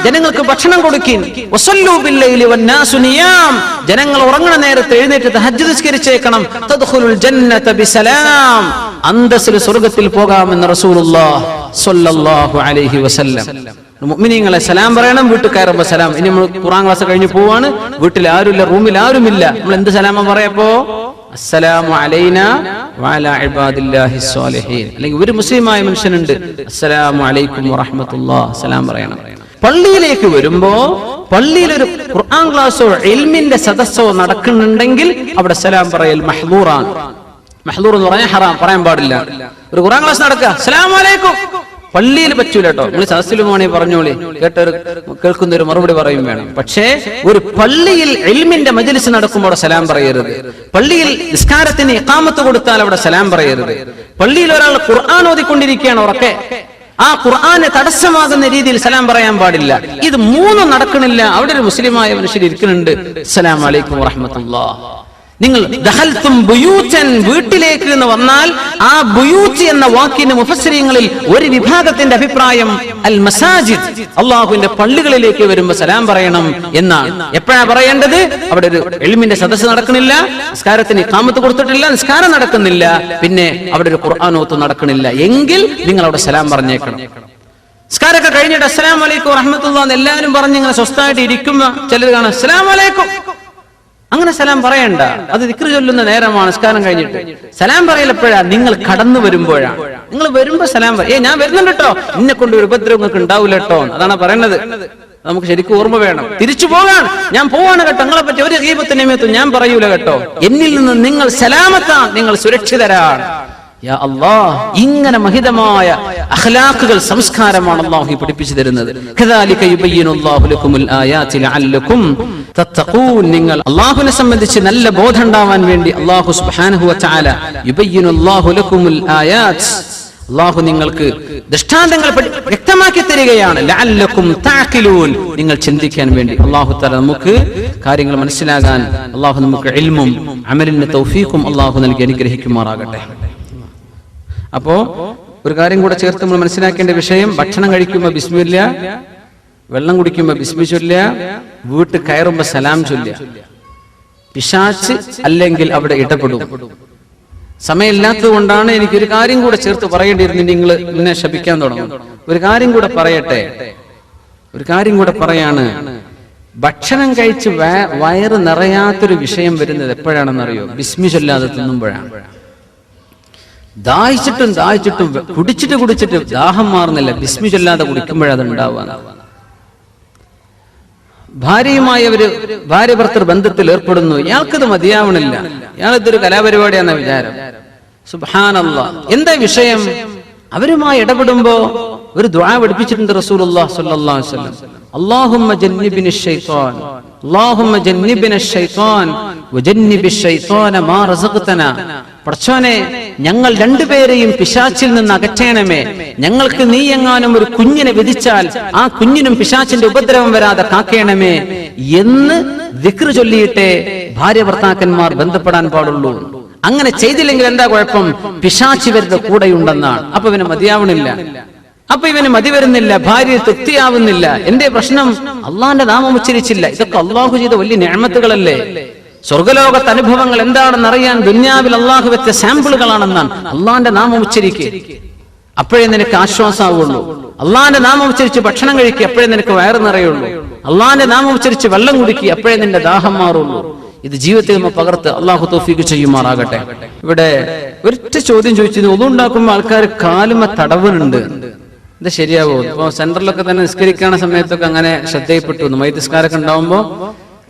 ജനങ്ങൾക്ക് ഭക്ഷണം കൊടുക്കിൻ. വസല്ലൂ ബില്ലൈലി വന്നാസു നിയാം, ജനങ്ങൾ ഉറങ്ങുന്ന നേരത്ത് എഴുന്നേറ്റ് തഹജ്ജുദ് നിസ്കരിച്ചേക്കണം. തദ്ഖുലുൽ ജന്നത ബിസലാം, അന്തസ്സിൽ സ്വർഗ്ഗത്തിൽ പോകാമെന്ന് റസൂലുള്ളാഹി സ്വല്ലല്ലാഹു അലൈഹി വസല്ലം. മുഅ്മിനീങ്ങളെ സലാം പറയണം, വീട്ടിൽ കയറുമ്പോ സലാം. ഇനി നമ്മൾ ഖുർആൻ ക്ലാസ് കഴിഞ്ഞ് പോവാണ്, വീട്ടിൽ ആരുമില്ല, റൂമിൽ ആരുമില്ല, നമ്മൾ എന്ത് സലാമ പറയപ്പോ? അസ്സലാമു അലൈനാ വഅലാ ഇബാദില്ലാഹി സ്വാലിഹീൻ. അല്ലെങ്കിൽ ഒരു മുസ്ലിമായ മനുഷ്യനുണ്ട്, അസ്സലാമു അലൈക്കും വറഹ്മത്തുള്ളാഹി, സലാം പറയണം. പള്ളിയിലേക്ക് വരുമ്പോ പള്ളിയിൽ ഒരു ഖുർആൻ ക്ലാസ്സോ ഇൽമിന്റെ സദസ്സോ നടക്കുന്നുണ്ടെങ്കിൽ അവിടെ സലാം പറയൽ മഹ്ദൂറാണ്. മഹ്ദൂർ എന്ന് പറഞ്ഞാൽ ഹറാം, പറയാൻ പാടില്ല. ഒരു ഖുർആൻ ക്ലാസ് നടക്കുക, അസ്സലാമു അലൈക്കും, പള്ളിയിൽ പറ്റൂല കേട്ടോ. നിങ്ങൾ സദസ്സിലുമാണെ പറഞ്ഞോളി, കേൾക്കുന്ന ഒരു മറുപടി പറയും വേണം. പക്ഷേ ഒരു പള്ളിയിൽ ഇൽമിന്റെ മജ്ലിസ് നടക്കുമ്പോൾ അവിടെ സലാം പറയരുത്. പള്ളിയിൽ നിസ്കാരത്തിന് ഇഖാമത്ത് കൊടുത്താൽ അവിടെ സലാം പറയരുത്. പള്ളിയിൽ ഒരാൾ ഖുർആൻ ഓതിക്കൊണ്ടിരിക്കുകയാണ് ഉറക്കെ, ആ ഖുർആന് തടസ്സമാകുന്ന രീതിയിൽ സലാം പറയാൻ പാടില്ല. ഇത് മൂന്നും നടക്കണില്ല. അവിടെ ഒരു മുസ്ലിമായ മനുഷ്യർ ഇരിക്കുന്നുണ്ട്, അസ്സലാമു അലൈക്കും വറഹ്മത്തുള്ളാഹി. നിങ്ങൾ ദഖൽതും ബുയൂതൻ, വീട്ടിലേക്ക് എന്ന് വന്നാൽ ആ ബുയൂത്ത് എന്ന വാക്കിന് മുഫസ്സിരീങ്ങളിൽ ഒരു വിഭാഗത്തിന്റെ അഭിപ്രായം അൽ മസാജിദ്, അല്ലാഹുവിന്റെ പള്ളികളിലേക്ക് വരുമ്പോൾ സലാം പറയണം എന്നാണ്. എപ്പോഴാ പറയേണ്ടത്? അവിടെ ഒരു ഇൽമിന്റെ സദസ്സ് നടക്കണില്ല, നിസ്കാരത്തിന് ഇഖാമത്ത് കൊടുത്തിട്ടില്ല, നിസ്കാരം നടക്കുന്നില്ല, പിന്നെ അവിടെ ഒരു ഖുർആൻ ഓത്ത് നടക്കണില്ല എങ്കിൽ നിങ്ങൾ അവിടെ സലാം പറഞ്ഞേക്കണം. നിസ്കാരമൊക്കെ കഴിഞ്ഞിട്ട് അസ്സലാമു അലൈക്കും വറഹ്മത്തുള്ളാഹി എല്ലാവരും പറഞ്ഞ് ഇങ്ങനെ സ്വസ്ഥമായിട്ട് ഇരിക്കുമ്പോ ചിലർ കാണാം അസ്സലാമു അലൈക്കും, അങ്ങനെ സലാം പറയണ്ട. അത് ദിക്ർ ചൊല്ലുന്ന നേരമാണ്, നിസ്കാരം കഴിഞ്ഞിട്ട്. സലാം പറയലപ്പോഴാ? നിങ്ങൾ കടന്നു വരുമ്പോഴാണ്. നിങ്ങൾ വരുമ്പോ സലാം ഞാൻ വരുന്നുണ്ട് കേട്ടോ, എന്നെ കൊണ്ട് ഒരു ഉപദ്രവം നിങ്ങൾക്ക് ഉണ്ടാവില്ല കേട്ടോ, അതാണ് പറയുന്നത്. നമുക്ക് ശരിക്കും ഓർമ്മ വേണം. തിരിച്ചു പോകാൻ ഞാൻ പോവാണ് കേട്ടോ, നിങ്ങളെ പറ്റി ഒരു ഗീബത്ത് നിമിത്തം ഞാൻ പറയൂല കേട്ടോ. എന്നിൽ നിന്ന് നിങ്ങൾ സലാമത്താണ്, നിങ്ങൾ സുരക്ഷിതരാണ്. യാ അല്ലാഹ്, ഇങ്ങനെ മഹിതമായ അഖ്ലാഖുകൾ, സംസ്കാരമാണ് അല്ലാഹു പഠിപ്പിച്ചു തരുന്നത്. കദാലിക യുബയ്യിനുല്ലാഹു ലക്കുമുൽ ആയാതി ലഅല്ലക്കും തത്തഖൂൻ. നിങ്ങൾ അല്ലാഹുവിനെ സംബന്ധിച്ച് നല്ല ബോധം ഉണ്ടാവാൻ വേണ്ടി അല്ലാഹു സുബ്ഹാനഹു വ തആല യുബയ്യിനുല്ലാഹു ലക്കുമുൽ ആയാത്, അല്ലാഹു നിങ്ങൾക്ക് ദൃഷ്ടാന്തങ്ങൾ വ്യക്തമാക്കി തരികയാണ്. ലഅല്ലക്കും തഅഖിലൂൻ, നിങ്ങൾ ചിന്തിക്കാൻ വേണ്ടി. അല്ലാഹു തആല നമുക്ക് കാര്യങ്ങൾ മനസ്സിലാകാൻ അല്ലാഹു നമുക്ക് ഇൽമും അമലിന് തൗഫീഖും അല്ലാഹു നൽകി അനുഗ്രഹിക്കുമാറാകട്ടെ. അപ്പോ ഒരു കാര്യം കൂടെ ചേർത്ത് നമ്മൾ മനസ്സിലാക്കേണ്ട വിഷയം, ഭക്ഷണം കഴിക്കുമ്പോ ബിസ്മില്ല, വെള്ളം കുടിക്കുമ്പോ ബിസ്മി ചൊല്ലുക, വീട്ടിൽ കയറുമ്പോ സലാം ചൊല്ലുക. പിശാച് അല്ലെങ്കിൽ അവിടെ ഇടപെടും. സമയമില്ലാത്തത് കൊണ്ടാണ് എനിക്കൊരു കാര്യം കൂടെ ചേർത്ത് പറയേണ്ടിയിരുന്നു. നിങ്ങൾ എന്നെ ശപിക്കാൻ തുടങ്ങും. ഒരു കാര്യം കൂടെ പറയട്ടെ, ഒരു കാര്യം കൂടെ പറയാണ്. ഭക്ഷണം കഴിച്ച് വയറ് നിറയാത്തൊരു വിഷയം വരുന്നത് എപ്പോഴാണെന്നറിയോ? ബിസ്മി ചൊല്ലാതെ തിന്നുമ്പോഴാണ്. ദാഹിച്ചിട്ടും കുടിച്ചിട്ട് ദാഹം മാറുന്നില്ല, ബിസ്മി ചൊല്ലാതെ കുടിക്കുമ്പോഴത് ഉണ്ടാവുക. ഭാര്യയുമായി ഭാര്യ ഭർത്തൃ ബന്ധത്തിൽ ഏർപ്പെടുന്നു, ഇയാൾക്കത് മതിയാവണില്ല, ഇയാളിതൊരു കലാപരിപാടിയാണെന്ന വിചാരം. സുബ്ഹാനല്ലാഹ്, എന്താ വിഷയം? അവരുമായി ഇടപെടുമ്പോ ഒരു ദുആ പഠിപ്പിച്ചിട്ടുണ്ട് റസൂലുള്ളാഹി സ്വല്ലല്ലാഹു അലൈഹി വസല്ലം. അല്ലാഹുമ്മ ജന്നിബിനി ശൈത്വാൻ, അല്ലാഹുമ്മ ജന്നിബിന ശൈത്വാൻ വജന്നിബി ശൈത്വാന മാ റസഖ്തനാ. പടച്ചോനെ, ഞങ്ങൾ രണ്ടുപേരെയും പിശാചിൽ നിന്ന് അകറ്റണമേ. ഞങ്ങൾക്ക് നീ എങ്ങാനും ഒരു കുഞ്ഞിനെ വിധിച്ചാൽ ആ കുഞ്ഞിനും പിശാചിന്റെ ഉപദ്രവം വരാതെ കാക്കേണമേ എന്ന് ദിക്ർ ചൊല്ലിയിട്ടേ ഭാര്യ ഭർത്താക്കന്മാർ ബന്ധപ്പെടാൻ പാടുള്ളൂ. അങ്ങനെ ചെയ്തില്ലെങ്കിൽ എന്താ കുഴപ്പം? പിശാച് ഇവരുടെ കൂടെയുണ്ടെന്നാണ്. അപ്പൊ ഇവന് മതിയാവണില്ല, അപ്പൊ ഇവന് മതി വരുന്നില്ല, ഭാര്യ തൃപ്തിയാവുന്നില്ല. എന്തേ പ്രശ്നം? അള്ളാന്റെ നാമം ഉച്ചരിച്ചില്ല. ഇതൊക്കെ അള്ളാഹു ചെയ്ത വലിയ നിഅമത്തുകളല്ലേ? സ്വർഗലോകത്തെ അനുഭവങ്ങൾ എന്താണെന്ന് അറിയാൻ ദുനിയാവിൽ അള്ളാഹു വെച്ച സാമ്പിളുകളാണെന്നാണ്. അള്ളാന്റെ നാമം ഉച്ചരിക്കുക, അപ്പോഴേ നിനക്ക് ആശ്വാസമാവുള്ളൂ. അള്ളാന്റെ നാമം ഉച്ചരിച്ച് ഭക്ഷണം കഴിക്കുക, അപ്പോഴേ നിനക്ക് വയറ് നിറയുള്ളൂ. അള്ളാന്റെ നാമം ഉച്ചരിച്ച് വെള്ളം കുടിക്കുക, അപ്പോഴേ നിന്റെ ദാഹം മാറുള്ളൂ. ഇത് ജീവിതത്തിൽ നമ്മൾ പകർത്ത് അള്ളാഹു തൗഫീഖ് ചെയ്യുമാറാകട്ടെ. ഇവിടെ ഒരൊറ്റ ചോദ്യം ചോദിച്ചിരുന്നു, ഒന്നും ഉണ്ടാക്കുമ്പോൾ ആൾക്കാർ കാലുമ തടവുന്നുണ്ട്, ഇത് ശരിയാവോ? ഇപ്പൊ സെന്ററിലൊക്കെ തന്നെ നിസ്കരിക്കണ സമയത്തൊക്കെ അങ്ങനെ ശ്രദ്ധയിൽപ്പെട്ടു. മൈതിസ്കാരൊക്കെ ഉണ്ടാവുമ്പോ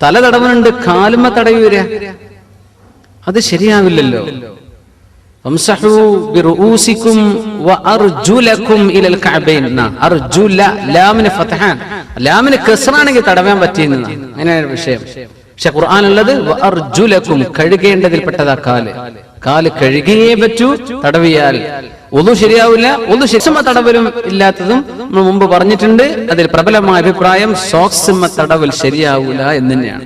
തല തടവുന്നുണ്ട്, കാലുമ തടയൂര, അത് ശരിയാവില്ലല്ലോ. ലാമിന് കസ്റാണെങ്കിൽ തടവാൻ പറ്റിയെന്നാണ് അങ്ങനെയാണ് വിഷയം. പക്ഷെ ഖുർആനുള്ളത് വഅർജുലക്കും, കഴുകേണ്ടതിൽപ്പെട്ടതാ കാല്. കാല് കഴുകിയേ പറ്റൂ, തടവിയാൽ ഒന്നു ശരിയാവില്ല. ഒന്ന് ശിക്ഷമ തടവലും ഇല്ലാത്തതും നമ്മൾ മുമ്പ് പറഞ്ഞിട്ടുണ്ട്. അതിൽ പ്രബലമായ അഭിപ്രായം സോക്സിമ തടവൽ ശരിയാവൂല എന്ന് തന്നെയാണ്.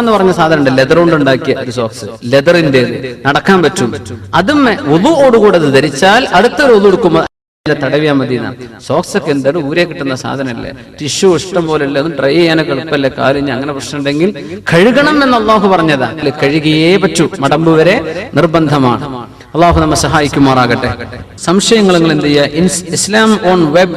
എന്ന് പറഞ്ഞ സാധനം ഉണ്ട്, ലെതർ കൊണ്ട് ഉണ്ടാക്കിയ ഒരു സോക്സ്, ലെതറിന്റെ നടക്കാൻ പറ്റും. അതും ഒതുവോടുകൂടെ അത് ധരിച്ചാൽ അടുത്തൊരു ഒതു എടുക്കുമ്പോൾ തടവിയാൽ മതി. സോക്സ് ഒക്കെ എന്താണ് ഊരെ കിട്ടുന്ന സാധനമല്ലേ, ടിഷ്യൂ ഇഷ്ടം പോലെ അല്ലേ, ഒന്ന് ഡ്രൈ ചെയ്യാനൊക്കെ എളുപ്പമല്ലേ കാലിന്. അങ്ങനെ പ്രശ്നം ഉണ്ടെങ്കിൽ കഴുകണം എന്ന് അല്ലാഹു പറഞ്ഞതാ. കഴുകിയേ പറ്റൂ, മടമ്പ് വരെ നിർബന്ധമാണ്. അള്ളാഹു നമ്മെ സഹായിക്കുമാറാകട്ടെ. സംശയങ്ങൾ നിങ്ങൾ എന്ത് ചെയ്യുക, ഇസ്ലാം ഓൺ വെബ്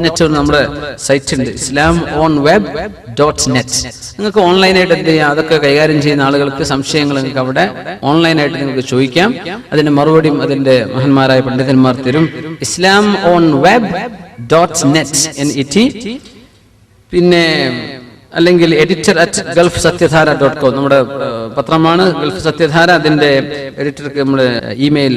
.net നമ്മുടെ സൈറ്റ് ഉണ്ട്, islamOnWeb.net. നിങ്ങൾക്ക് ഓൺലൈനായിട്ട് എന്ത് ചെയ്യാം, അതൊക്കെ കൈകാര്യം ചെയ്യുന്ന ആളുകൾക്ക് സംശയങ്ങൾ നിങ്ങൾക്ക് അവിടെ ഓൺലൈനായിട്ട് നിങ്ങൾക്ക് ചോദിക്കാം. അതിന്റെ മറുപടിയും അതിന്റെ മഹാന്മാരായ പണ്ഡിതന്മാർ തരും. islamOnWeb.net NET. പിന്നെ അല്ലെങ്കിൽ editor@gulfsatyadhara.com നമ്മുടെ പത്രമാണ് ഗൾഫ് സത്യധാര. അതിന്റെ എഡിറ്റർക്ക് നമ്മുടെ ഇമെയിൽ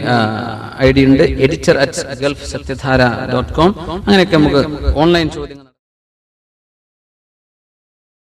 ID ഉണ്ട്, editor@gulfsatyadhara.com. അങ്ങനെയൊക്കെ നമുക്ക് ഓൺലൈൻ ചോദ്യങ്ങൾ